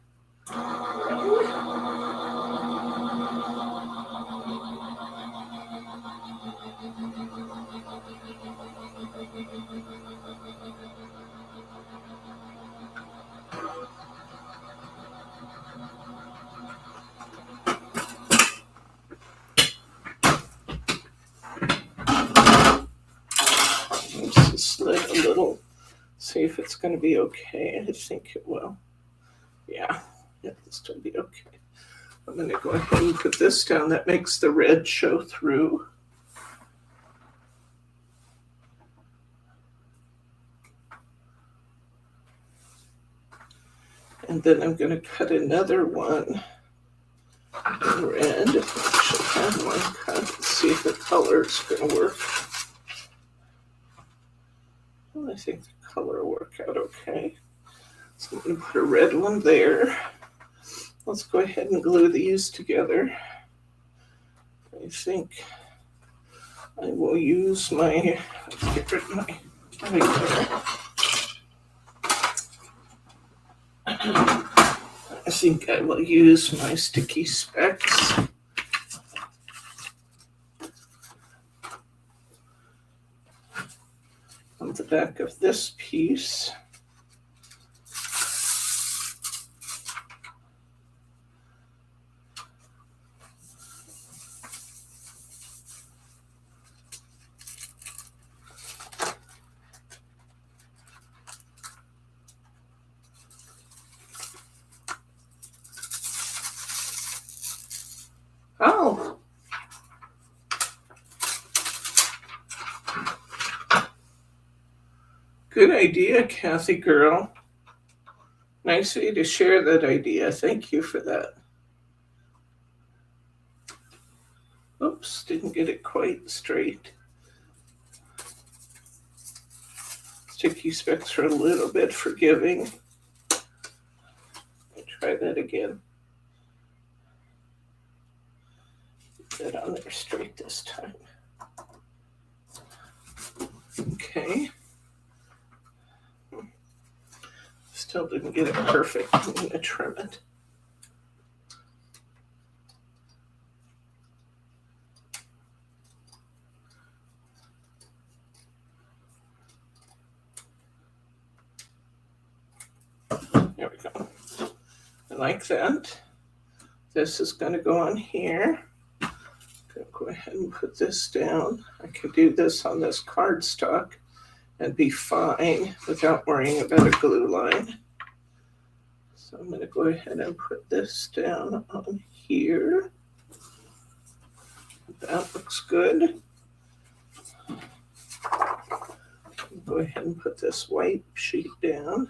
Just slid a little. See if it's going to be okay. I think it will. Yeah, this will be okay. I'm going to go ahead and put this down. That makes the red show through. And then I'm going to cut another one in red. I should have one cut. Let's see if the color is going to work. Well, I think the color will work out okay. So I'm going to put a red one there. Let's go ahead and glue these together. I think I will use my, let's get rid of my lighter. I think I will use my sticky specs. On the back of this piece. Good idea, Kathy girl. Nice of you to share that idea. Thank you for that. Oops, didn't get it quite straight. Sticky specks are a little bit forgiving. Try that again. Get that on there straight this time. Okay. Still didn't get it perfect. I'm going to trim it. There we go. I like that. This is going to go on here. I'm going to go ahead and put this down. I could do this on this cardstock and be fine without worrying about a glue line. So I'm going to go ahead and put this down on here. That looks good. Go ahead and put this white sheet down.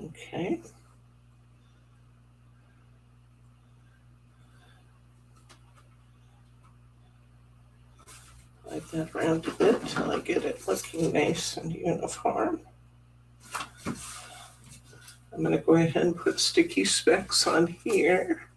Okay. Slide that around a bit until I get it looking nice and uniform. I'm going to go ahead and put sticky specks on here.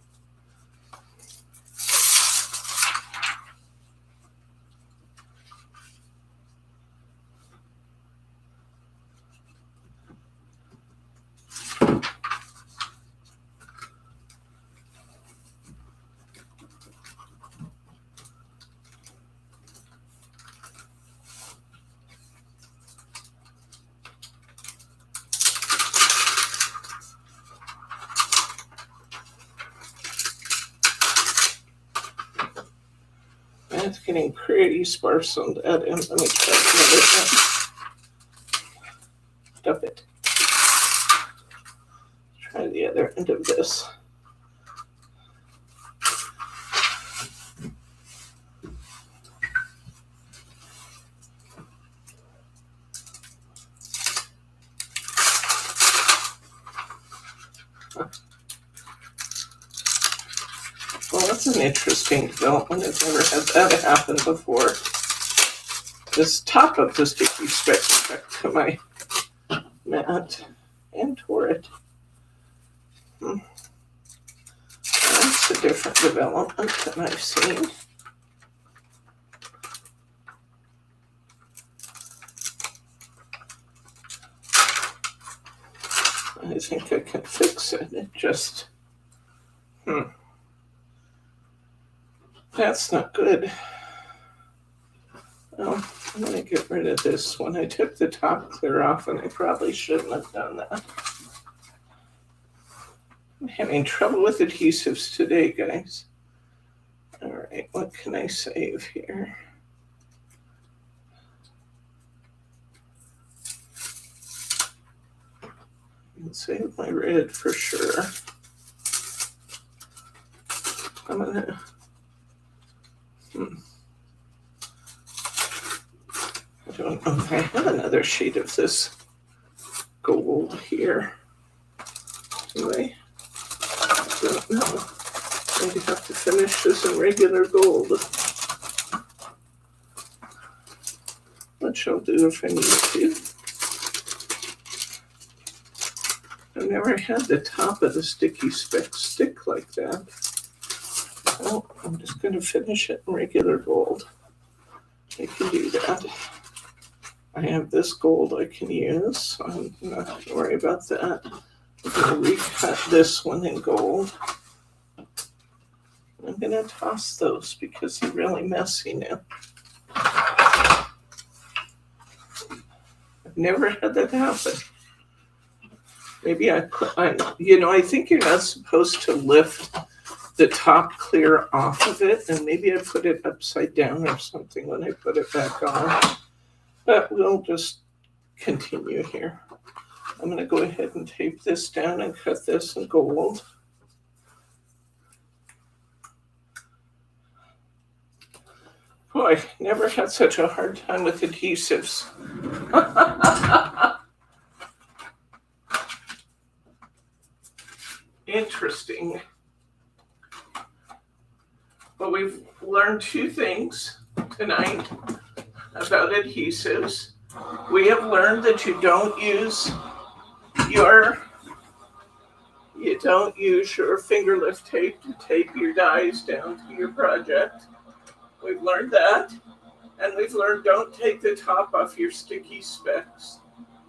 That's getting pretty sparse on that end. Let me try another one. Stop it. Try the other end of this. Well, that's an interesting development. I've never had that happen before. This top of the sticky speck stuck to my mat and tore it. That's a different development than I've seen. I think I can fix it. It just, that's not good. Well, I'm going to get rid of this one. I took the top clear off and I probably shouldn't have done that. I'm having trouble with adhesives today, guys. All right, what can I save here? I can save my red for sure. I'm gonna, I don't know if I have another sheet of this gold here. Anyway, I don't know. I'm going to have to finish this in regular gold. Which I'll do if I need to. I've never had the top of the sticky speck stick like that. Well, I'm just going to finish it in regular gold. I can do that. I have this gold I can use, so I'm not going to worry about that. I'm going to recut this one in gold. I'm going to toss those because they're really messy now. I've never had that happen. Maybe I think you're not supposed to lift the top clear off of it, and maybe I put it upside down or something when I put it back on. But we'll just continue here. I'm going to go ahead and tape this down and cut this in gold. Boy, never had such a hard time with adhesives. Interesting. But we've learned two things tonight about adhesives. We have learned that you don't use your finger lift tape to tape your dies down to your project. We've learned that. And we've learned don't take the top off your sticky specs,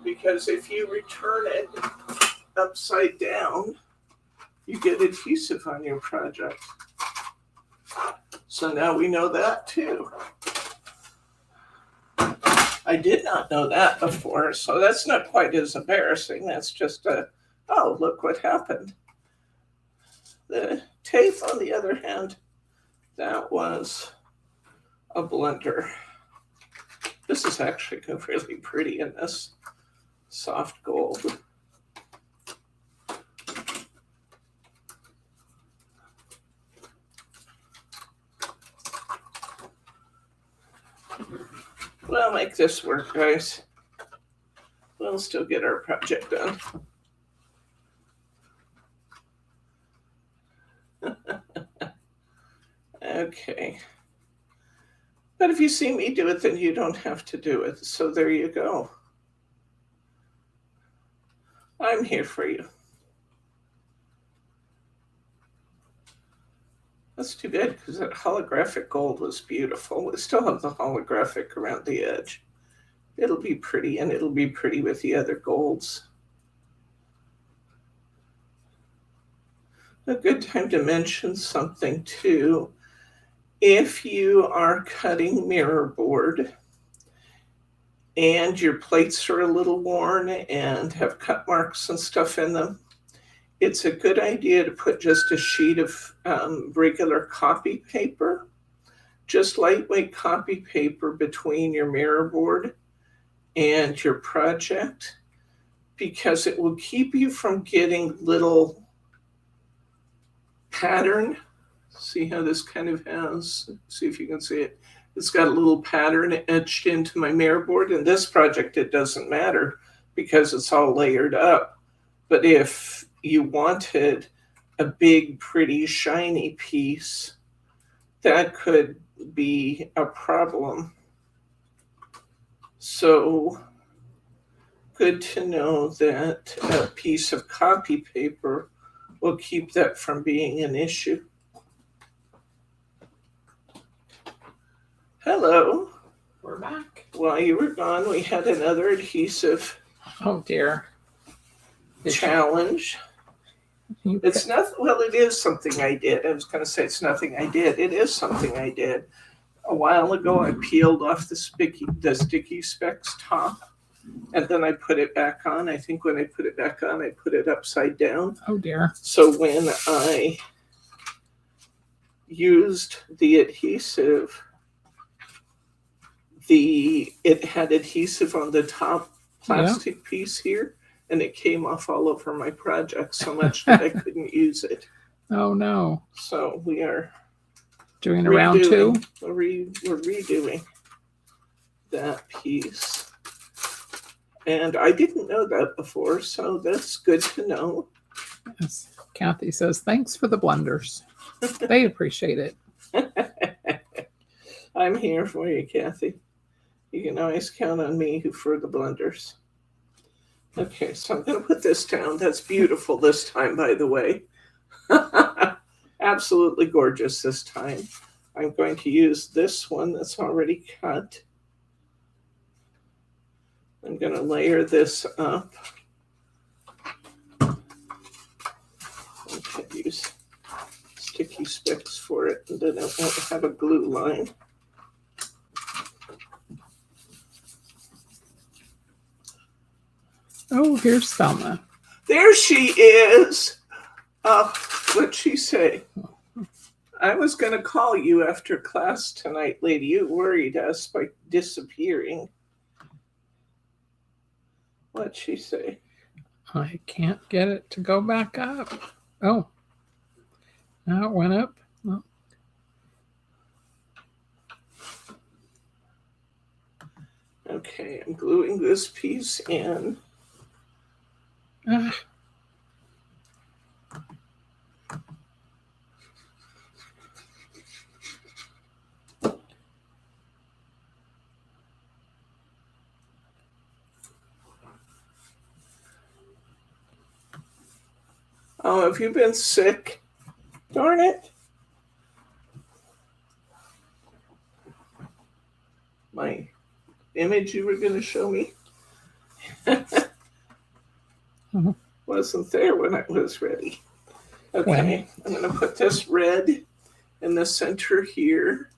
because if you return it upside down, you get adhesive on your project. So now we know that too. I did not know that before, so that's not quite as embarrassing. That's just oh, look what happened. The tape, on the other hand, that was a blunder. This is actually really pretty in this soft gold. We'll make this work, guys. We'll still get our project done. Okay. But if you see me do it, then you don't have to do it. So there you go. I'm here for you. That's too bad, because that holographic gold was beautiful. We still have the holographic around the edge. It'll be pretty, and it'll be pretty with the other golds. A good time to mention something too. If you are cutting mirror board and your plates are a little worn and have cut marks and stuff in them, it's a good idea to put just a sheet of regular copy paper, just lightweight copy paper, between your mirror board and your project, because it will keep you from getting little pattern. See how this kind of has, see if you can see it. It's got a little pattern etched into my mirror board. In this project, it doesn't matter because it's all layered up. But if you wanted a big, pretty, shiny piece, that could be a problem. So good to know that a piece of copy paper will keep that from being an issue. Hello. We're back. While you were gone, we had another adhesive Oh dear. challenge. It's not, well, it is something I did. I was going to say it's nothing I did. It is something I did. A while ago, I peeled off the sticky specs top, and then I put it back on. I think when I put it back on, I put it upside down. Oh dear. So when I used the adhesive, it had adhesive on the top plastic piece here, and it came off all over my project so much that I couldn't use it. Oh no. So we are doing a round two. We're redoing that piece. And I didn't know that before, so that's good to know. Yes. Kathy says, thanks for the blunders. They appreciate it. I'm here for you, Kathy. You can always count on me for the blunders. Okay, so I'm going to put this down. That's beautiful this time, by the way. Absolutely gorgeous this time. I'm going to use this one that's already cut. I'm going to layer this up. I'm going to use sticky specs for it, and then I won't have a glue line. Oh, here's Thelma. There she is. What'd she say? I was going to call you after class tonight, lady. You worried us by disappearing. What'd she say? I can't get it to go back up. Oh, now it went up. Oh. Okay, I'm gluing this piece in. Ah. Oh, have you been sick? Darn it. My image you were going to show me wasn't there when I was ready. Okay, I'm going to put this red in the center here.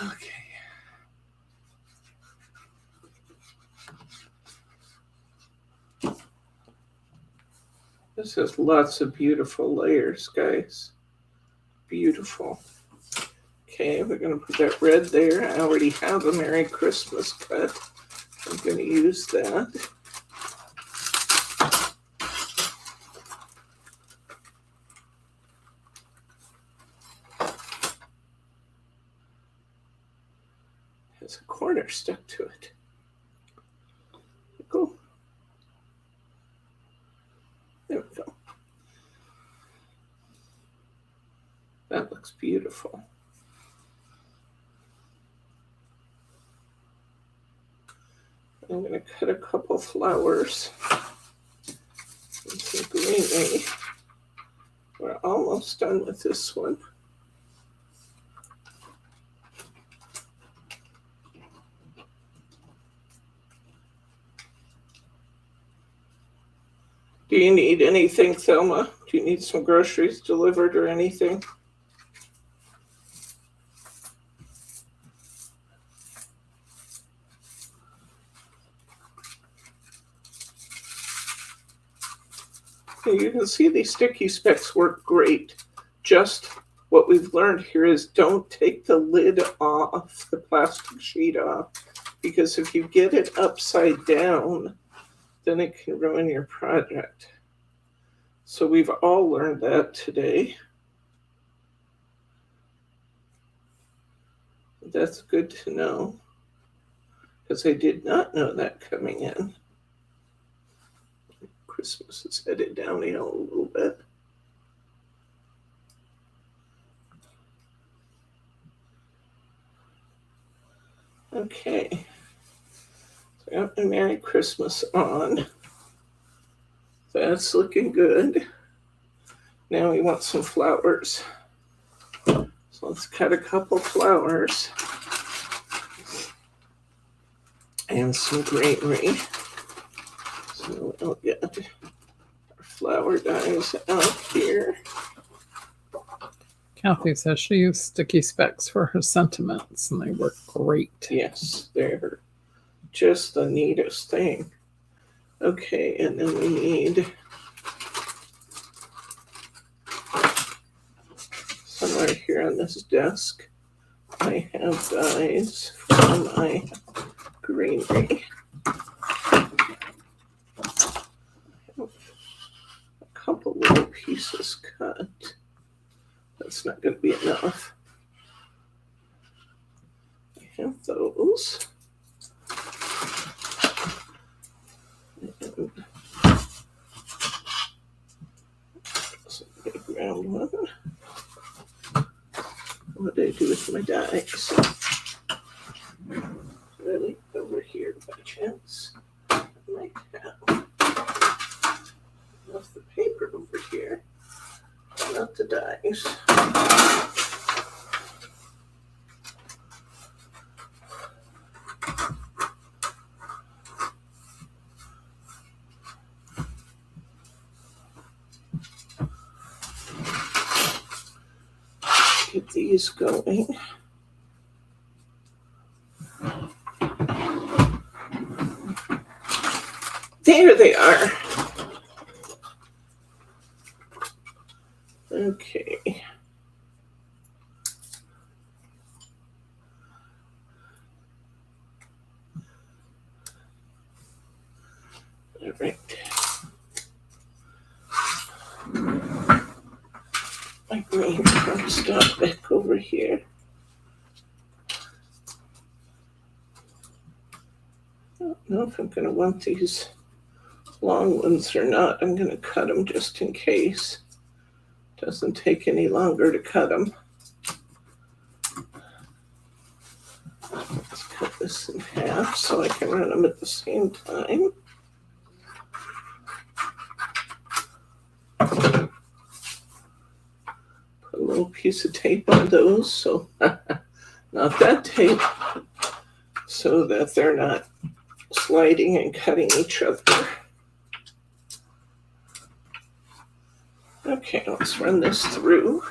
Okay. This has lots of beautiful layers, guys. Beautiful. Okay, we're going to put that red there. I already have a Merry Christmas cut. I'm going to use that. Has a corner stuck to it. Cool. There we go. That looks beautiful. I'm going to cut a couple flowers and some greenery. We're almost done with this one. Do you need anything, Thelma? Do you need some groceries delivered or anything? You can see these sticky specs work great. Just what we've learned here is don't take the lid off, the plastic sheet off, because if you get it upside down, then it can ruin your project. So we've all learned that today. That's good to know, because I did not know that coming in. Christmas is headed downhill a little bit. Okay. So I got my Merry Christmas on. That's looking good. Now we want some flowers. So let's cut a couple flowers and some greenery. So we'll get our flower dies out here. Kathy says she used sticky specs for her sentiments and they work great. Yes, they're just the neatest thing. Okay, and then we need somewhere here on this desk. I have dies for my greenery. A couple little pieces cut. That's not going to be enough. I have those. And some big round one. What did I do with my dies? Really? Over here by chance? I might have. Left the paper over here. Not the dies. Get these going. There they are. Okay. All right. My green cardstock back over here. I don't know if I'm going to want these long ones or not. I'm going to cut them just in case. Doesn't take any longer to cut them. Let's cut this in half so I can run them at the same time. Put a little piece of tape on those, so not that tape, so that they're not sliding and cutting each other. Okay, let's run this through.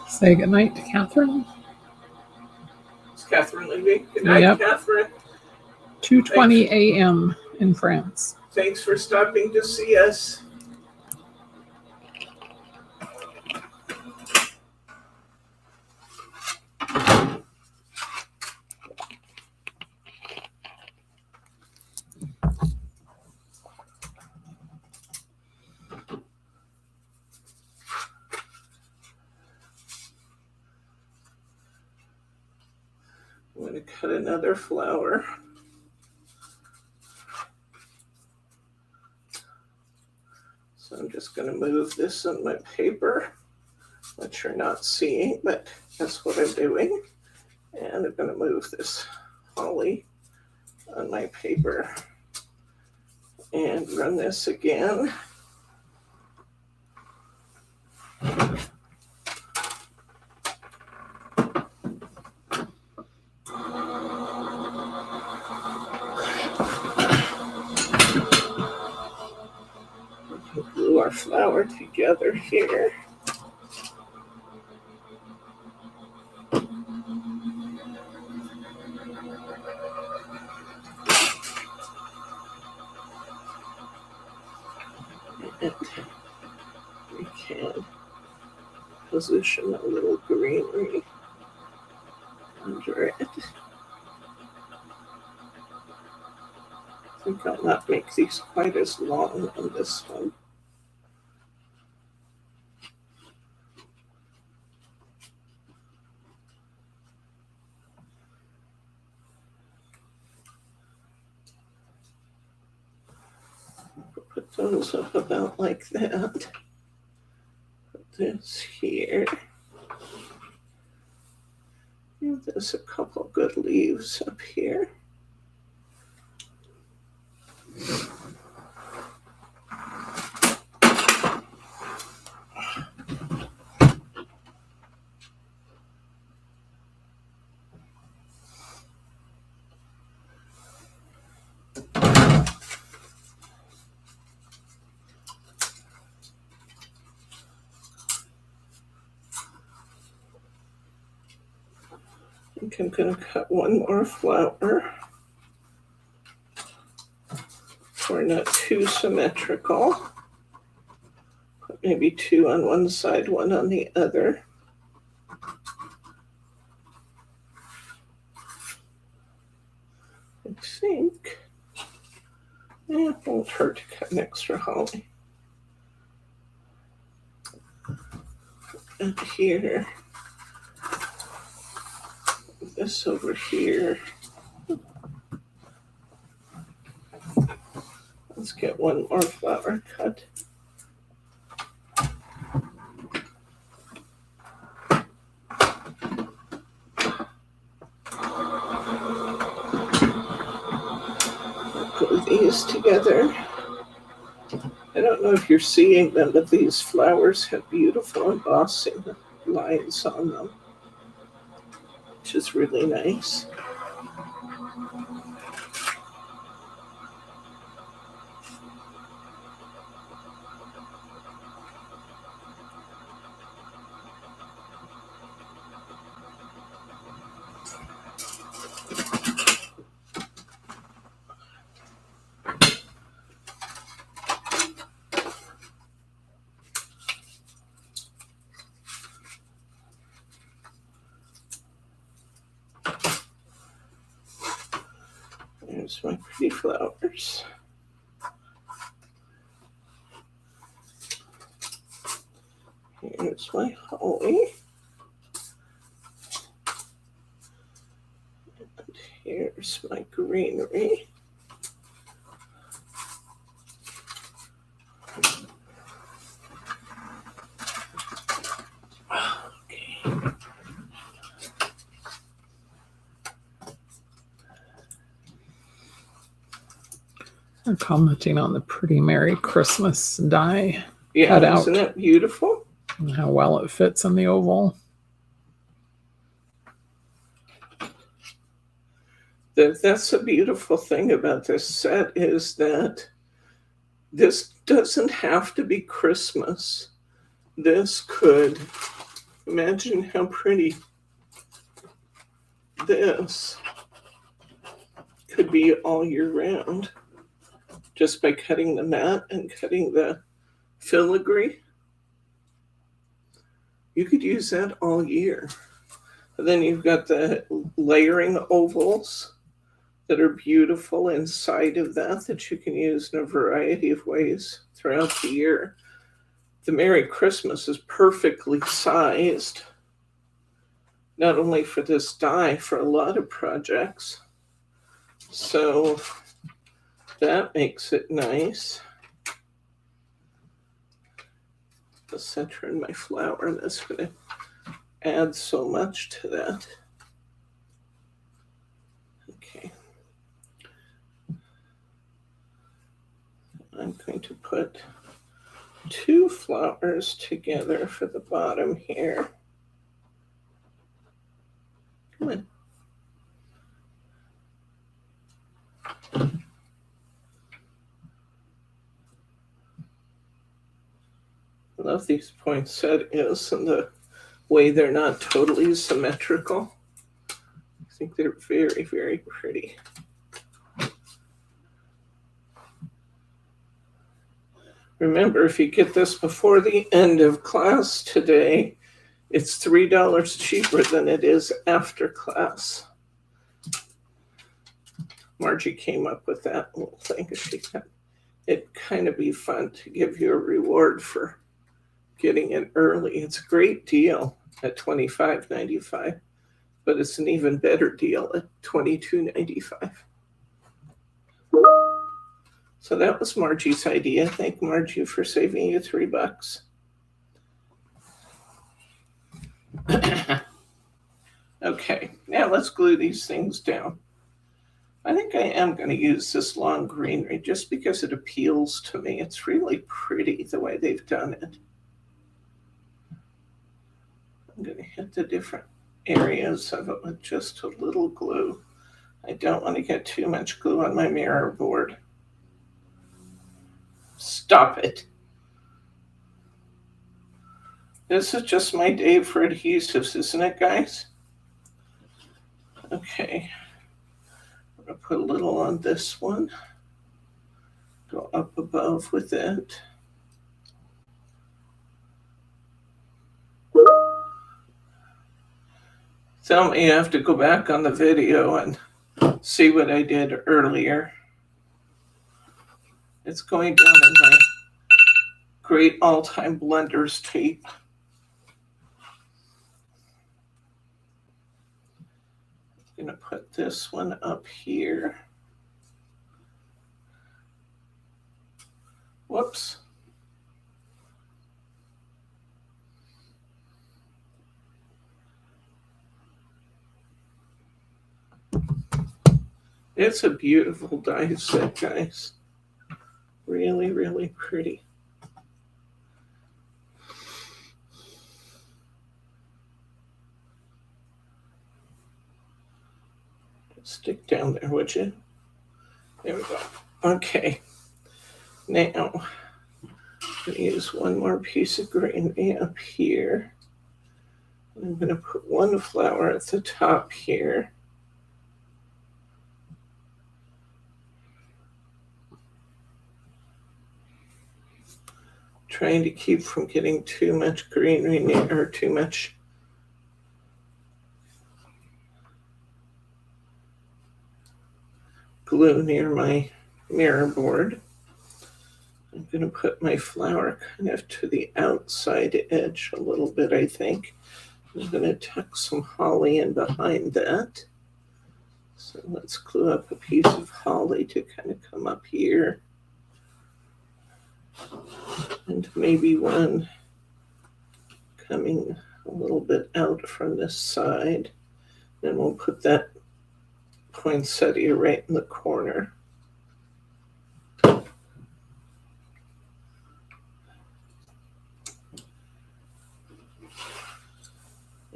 Say goodnight to Catherine. Is Catherine leaving? Good night, Yep. Catherine. 2:20 a.m. in France. Thanks for stopping to see us. I'm going to cut another flower. So I'm just going to move this on my paper, which you're not seeing, but that's what I'm doing. And I'm going to move this holly on my paper and run this again. Glue our flower together here. And we can position a little greenery under it. I think I'll not make these quite as long on this one. Put those up about like that. Put this here. And there's a couple good leaves up here. I think I'm going to cut one more flower. We're not too symmetrical. Put maybe two on one side, one on the other. I think it won't hurt to cut an extra holly. And here, this over here. Let's get one more flower cut. Glue these together. I don't know if you're seeing them, but these flowers have beautiful embossing lines on them, which is really nice. There's my pretty flowers. Here's my holly. And here's my greenery. I'm commenting on the pretty Merry Christmas die Yeah, cutout isn't that beautiful? and how well it fits in the oval. That's the beautiful thing about this set is that this doesn't have to be Christmas. This could, imagine how pretty this could be all year round just by cutting the mat and cutting the filigree. You could use that all year. And then you've got the layering ovals that are beautiful inside of that you can use in a variety of ways throughout the year. The Merry Christmas is perfectly sized, not only for this die, for a lot of projects. So that makes it nice. The center in my flower, and that's going to add so much to that. Okay. I'm going to put 2 flowers together for the bottom here. Come on. I love these poinsettias and the way they're not totally symmetrical. I think they're very, very pretty. Remember, if you get this before the end of class today, it's $3 cheaper than it is after class. Margie came up with that little thing. She thought it'd kind of be fun to give you a reward for getting it early. It's a great deal at $25.95, but it's an even better deal at $22.95. So that was Margie's idea. Thank Margie for saving you $3. Okay, now let's glue these things down. I think I am going to use this long greenery just because it appeals to me. It's really pretty the way they've done it. I'm going to hit the different areas of it with just a little glue. I don't want to get too much glue on my mirror board. Stop it. This is just my day for adhesives, isn't it, guys? Okay. I'm going to put a little on this one. Go up above with it. Tell me you have to go back on the video and see what I did earlier. It's going down in my great all-time blenders tape. I'm going to put this one up here. Whoops. It's a beautiful die set, guys. Really, really pretty. Stick down there, would you? There we go. Okay. Now, I'm going to use one more piece of greenery up here. I'm going to put one flower at the top here. Trying to keep from getting too much greenery or too much glue near my mirror board. I'm going to put my flower kind of to the outside edge a little bit, I think. I'm going to tuck some holly in behind that. So let's glue up a piece of holly to kind of come up here. And maybe one coming a little bit out from this side. Then we'll put that poinsettia right in the corner.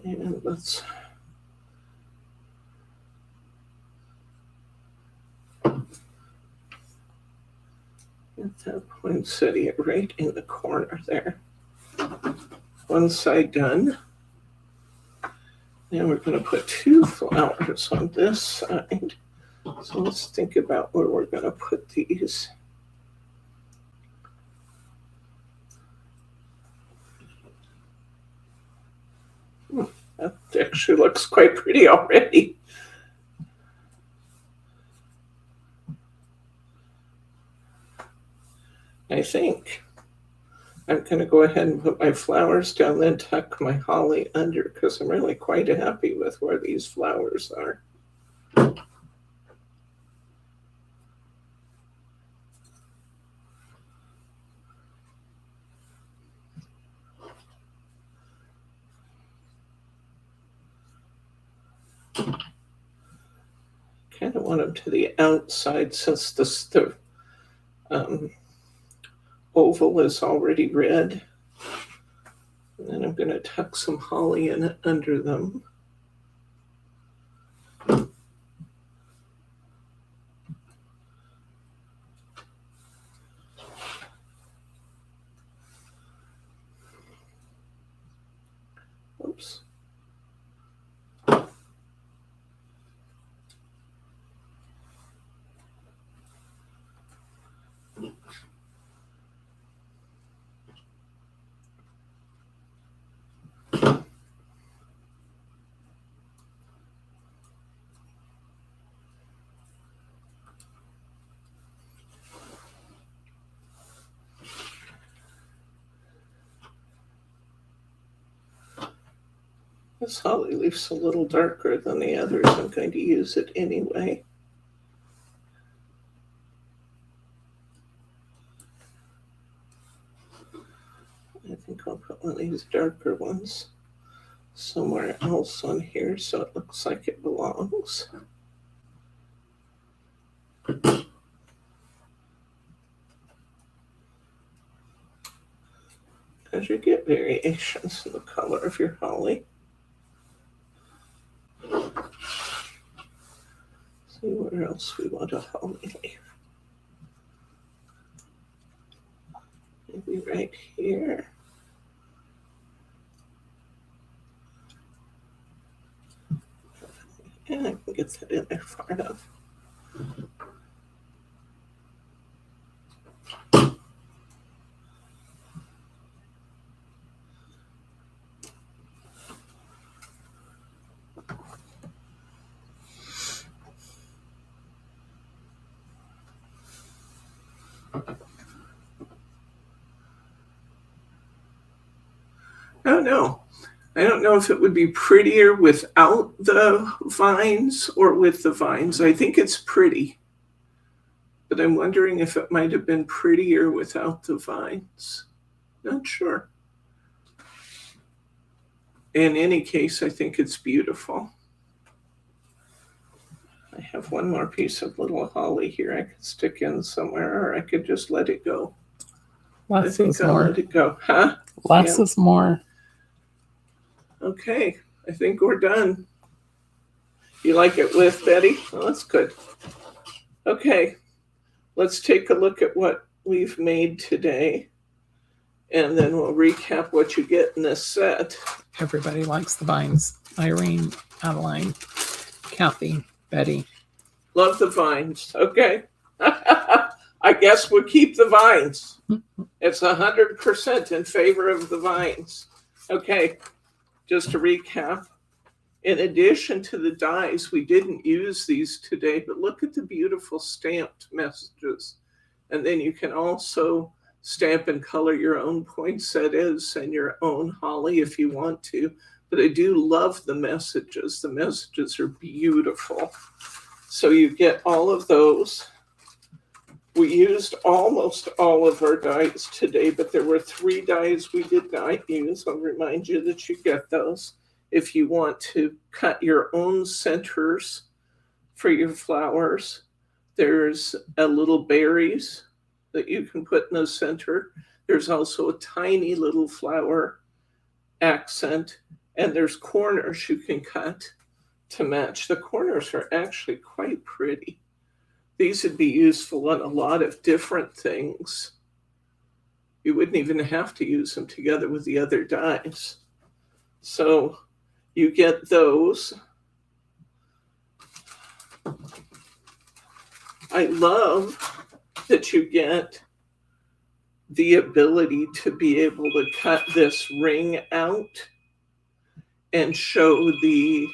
And let's get that poinsettia right in the corner there. One side done. Now we're going to put 2 flowers on this side. So let's think about where we're going to put these. That actually looks quite pretty already. I think I'm going to go ahead and put my flowers down, then tuck my holly under, because I'm really quite happy with where these flowers are. Kind of want them to the outside since the oval is already red. And then I'm going to tuck some holly in under them. Oops. This holly leaf's a little darker than the others. I'm going to use it anyway. I think I'll put one of these darker ones somewhere else on here so it looks like it belongs. Because you get variations in the color of your holly. See where else we want a holly leaf. Maybe right here. And I can get that in there far enough. Oh no. I don't know if it would be prettier without the vines or with the vines. I think it's pretty, but I'm wondering if it might have been prettier without the vines. Not sure. In any case, I think it's beautiful. I have one more piece of little holly here I could stick in somewhere, or I could just let it go. Less is more. Let it go. Huh? Less is more. Okay, I think we're done. You like it with, Betty? Well, that's good. Okay, let's take a look at what we've made today, and then we'll recap what you get in this set. Everybody likes the vines. Irene, Adeline, Kathy, Betty. Love the vines. Okay. I guess we'll keep the vines. It's 100% in favor of the vines. Okay, just to recap. in addition to the dies, we didn't use these today, but look at the beautiful stamped messages. And then you can also stamp and color your own poinsettias and your own holly if you want to. But I do love the messages. The messages are beautiful. So you get all of those. We used almost all of our dies today, but there were 3 dies we did not use. I'll remind you that you get those. If you want to cut your own centers for your flowers, there's a little berries that you can put in the center. There's also a tiny little flower accent, and there's corners you can cut to match. The corners are actually quite pretty. These would be useful on a lot of different things. You wouldn't even have to use them together with the other dies. So you get those. I love that you get the ability to be able to cut this ring out and show the,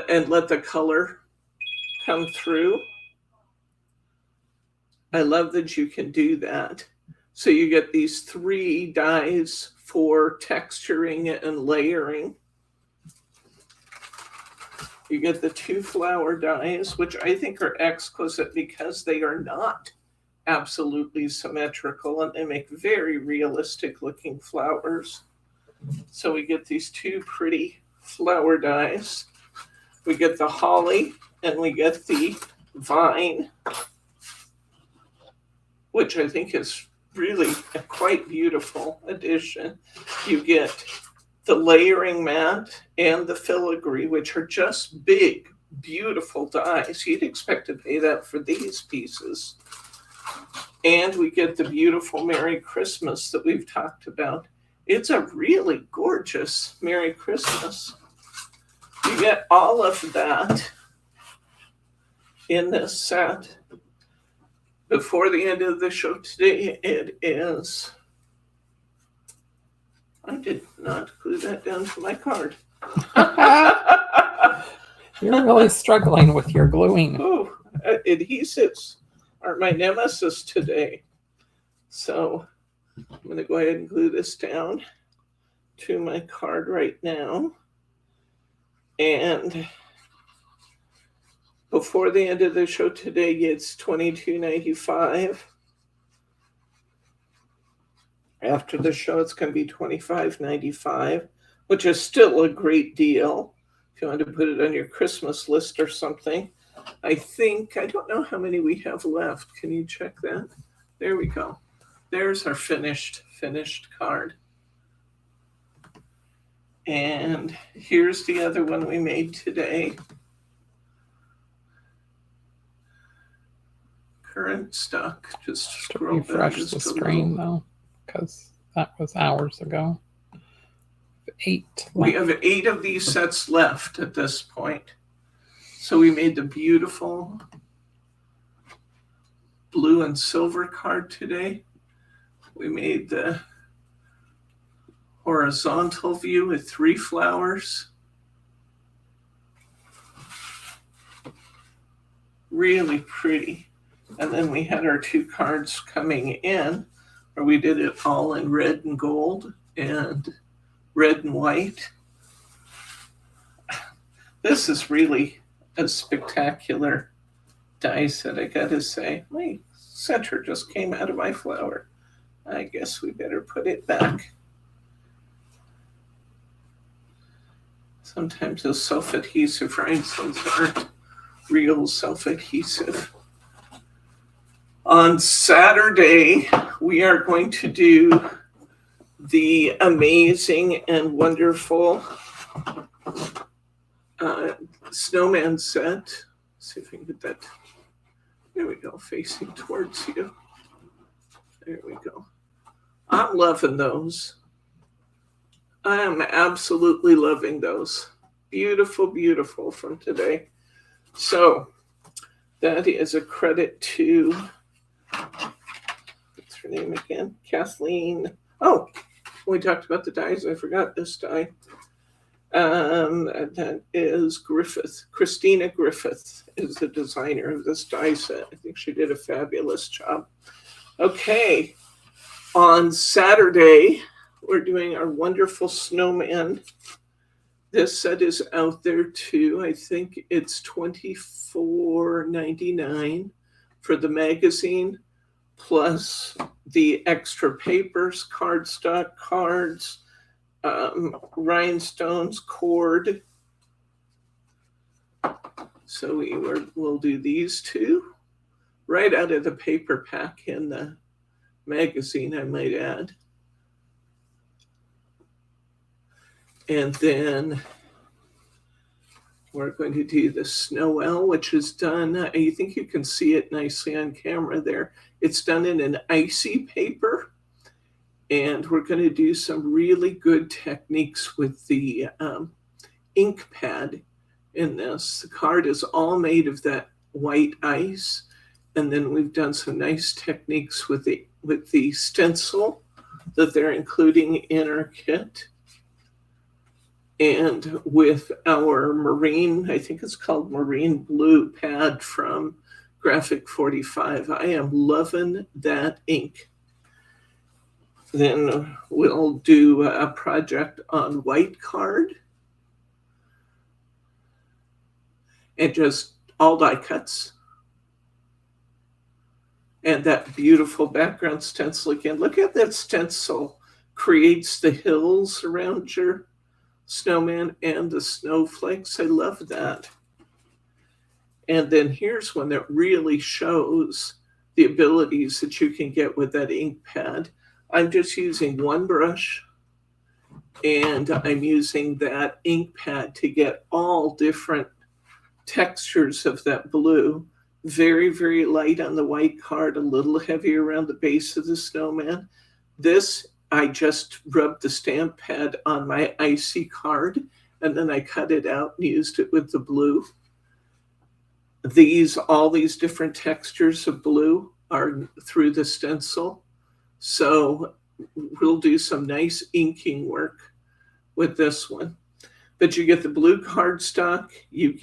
and let the color come through. I love that you can do that. So you get these 3 dies for texturing and layering. You get the 2 flower dies, which I think are exquisite because they are not absolutely symmetrical and they make very realistic looking flowers. So we get these 2 pretty flower dies. We get the holly and we get the vine, which I think is really a quite beautiful addition. You get the layering mat and the filigree, which are just big, beautiful dies. You'd expect to pay that for these pieces. And we get the beautiful Merry Christmas that we've talked about. It's a really gorgeous Merry Christmas. You get all of that in this set. Before the end of the show today, it is, I did not glue that down to my card. You're really struggling with your gluing. Oh, adhesives are my nemesis today. So I'm going to go ahead and glue this down to my card right now. And before the end of the show today, it's $22.95. After the show, it's going to be $25.95, which is still a great deal if you want to put it on your Christmas list or something. I don't know how many we have left. Can you check that? There we go. There's our finished card. And here's the other one we made today. Current stock. Just scroll refresh down just the screen though, because that was hours ago. 8 left. We have 8 of these sets left at this point. So we made the beautiful blue and silver card today. We made the horizontal view with 3 flowers. Really pretty. And then we had our 2 cards coming in where we did it all in red and gold and red and white. This is really a spectacular die set, I gotta say. My center just came out of my flower. I guess we better put it back. Sometimes those self-adhesive rhinestones aren't real self-adhesive. On Saturday, we are going to do the amazing and wonderful snowman set. Let's see if I can get that. There we go, facing towards you. There we go. I'm loving those. I am absolutely loving those. Beautiful, beautiful from today. So that is a credit to, what's her name again? Kathleen. Oh, we talked about the dies. I forgot this die. That is Griffith. Christina Griffith is the designer of this die set. I think she did a fabulous job. Okay, on Saturday, we're doing our wonderful snowman. This set is out there too. I think it's $24.99 for the magazine, plus the extra papers, cardstock cards, rhinestones, cord. So we'll do these two right out of the paper pack in the magazine, I might add. And then we're going to do the Snowell, which is done, I think you can see it nicely on camera there. It's done in an icy paper. And we're going to do some really good techniques with the ink pad in this. The card is all made of that white ice. And then we've done some nice techniques with the stencil that they're including in our kit. And with our marine, I think it's called marine blue pad from Graphic 45. I am loving that ink. Then we'll do a project on white card and just all die cuts. And that beautiful background stencil again. Look at that stencil. Creates the hills around your snowman and the snowflakes. I love that. And then here's one that really shows the abilities that you can get with that ink pad. I'm just using one brush and I'm using that ink pad to get all different textures of that blue. Very, very light on the white card, a little heavy around the base of the snowman. This, I just rubbed the stamp pad on my icy card and then I cut it out and used it with the blue. All these different textures of blue are through the stencil. So we'll do some nice inking work with this one. But you get the blue cardstock, you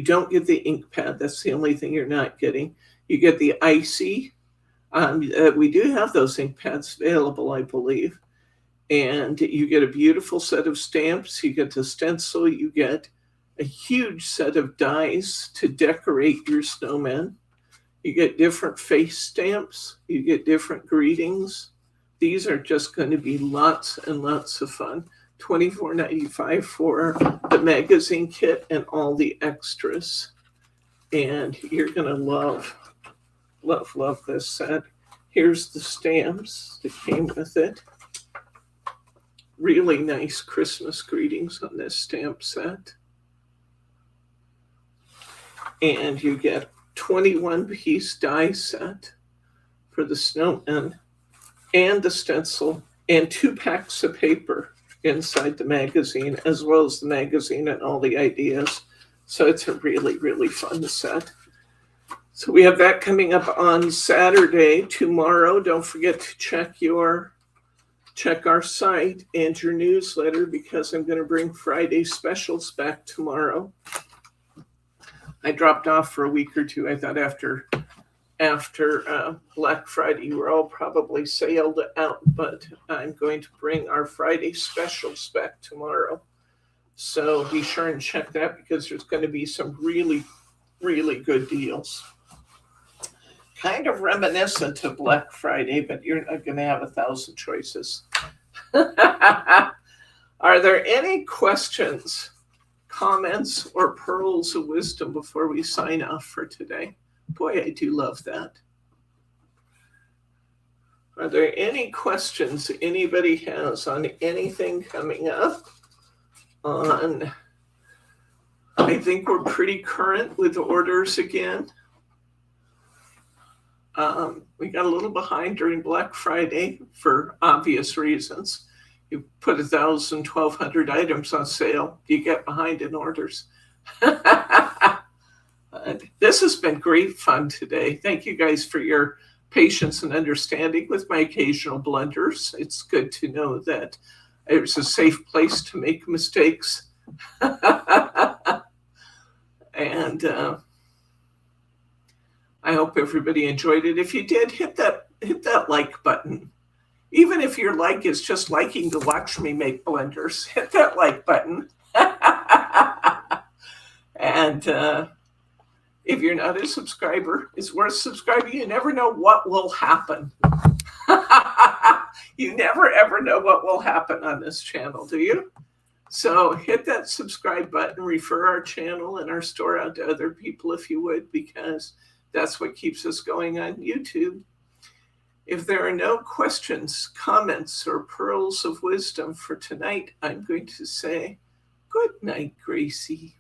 don't get the ink pad. That's the only thing you're not getting. You get the icy. We do have those ink pads available, I believe. And you get a beautiful set of stamps. You get the stencil. You get a huge set of dies to decorate your snowman. You get different face stamps. You get different greetings. These are just going to be lots and lots of fun. $24.95 for the magazine kit and all the extras. And you're going to love, love, love this set. Here's the stamps that came with it. Really nice Christmas greetings on this stamp set. And you get 21-piece die set for the snowman and the stencil and 2 packs of paper inside the magazine, as well as the magazine and all the ideas. So it's a really, really fun set. So we have that coming up on Saturday. Tomorrow, don't forget to check our site and your newsletter, because I'm going to bring Friday specials back tomorrow. I dropped off for a week or two. I thought after Black Friday, you were all probably sailed out, but I'm going to bring our Friday specials back tomorrow. So be sure and check that, because there's going to be some really, really good deals. Kind of reminiscent of Black Friday, but you're not going to have 1,000 choices. Are there any questions, comments, or pearls of wisdom before we sign off for today? Boy, I do love that. Are there any questions anybody has on anything coming up? I think we're pretty current with orders again. We got a little behind during Black Friday for obvious reasons. You put 1,000, 1,200 items on sale, you get behind in orders. This has been great fun today. Thank you guys for your patience and understanding with my occasional blunders. It's good to know that It's a safe place to make mistakes. And I hope everybody enjoyed it. If you did, hit that like button. Even if your like is just liking to watch me make blenders, hit that like button. And if you're not a subscriber, it's worth subscribing. You never know what will happen. You never ever know what will happen on this channel, do you? So hit that subscribe button, refer our channel and our store out to other people if you would, because that's what keeps us going on YouTube. If there are no questions, comments, or pearls of wisdom for tonight, I'm going to say good night, Gracie.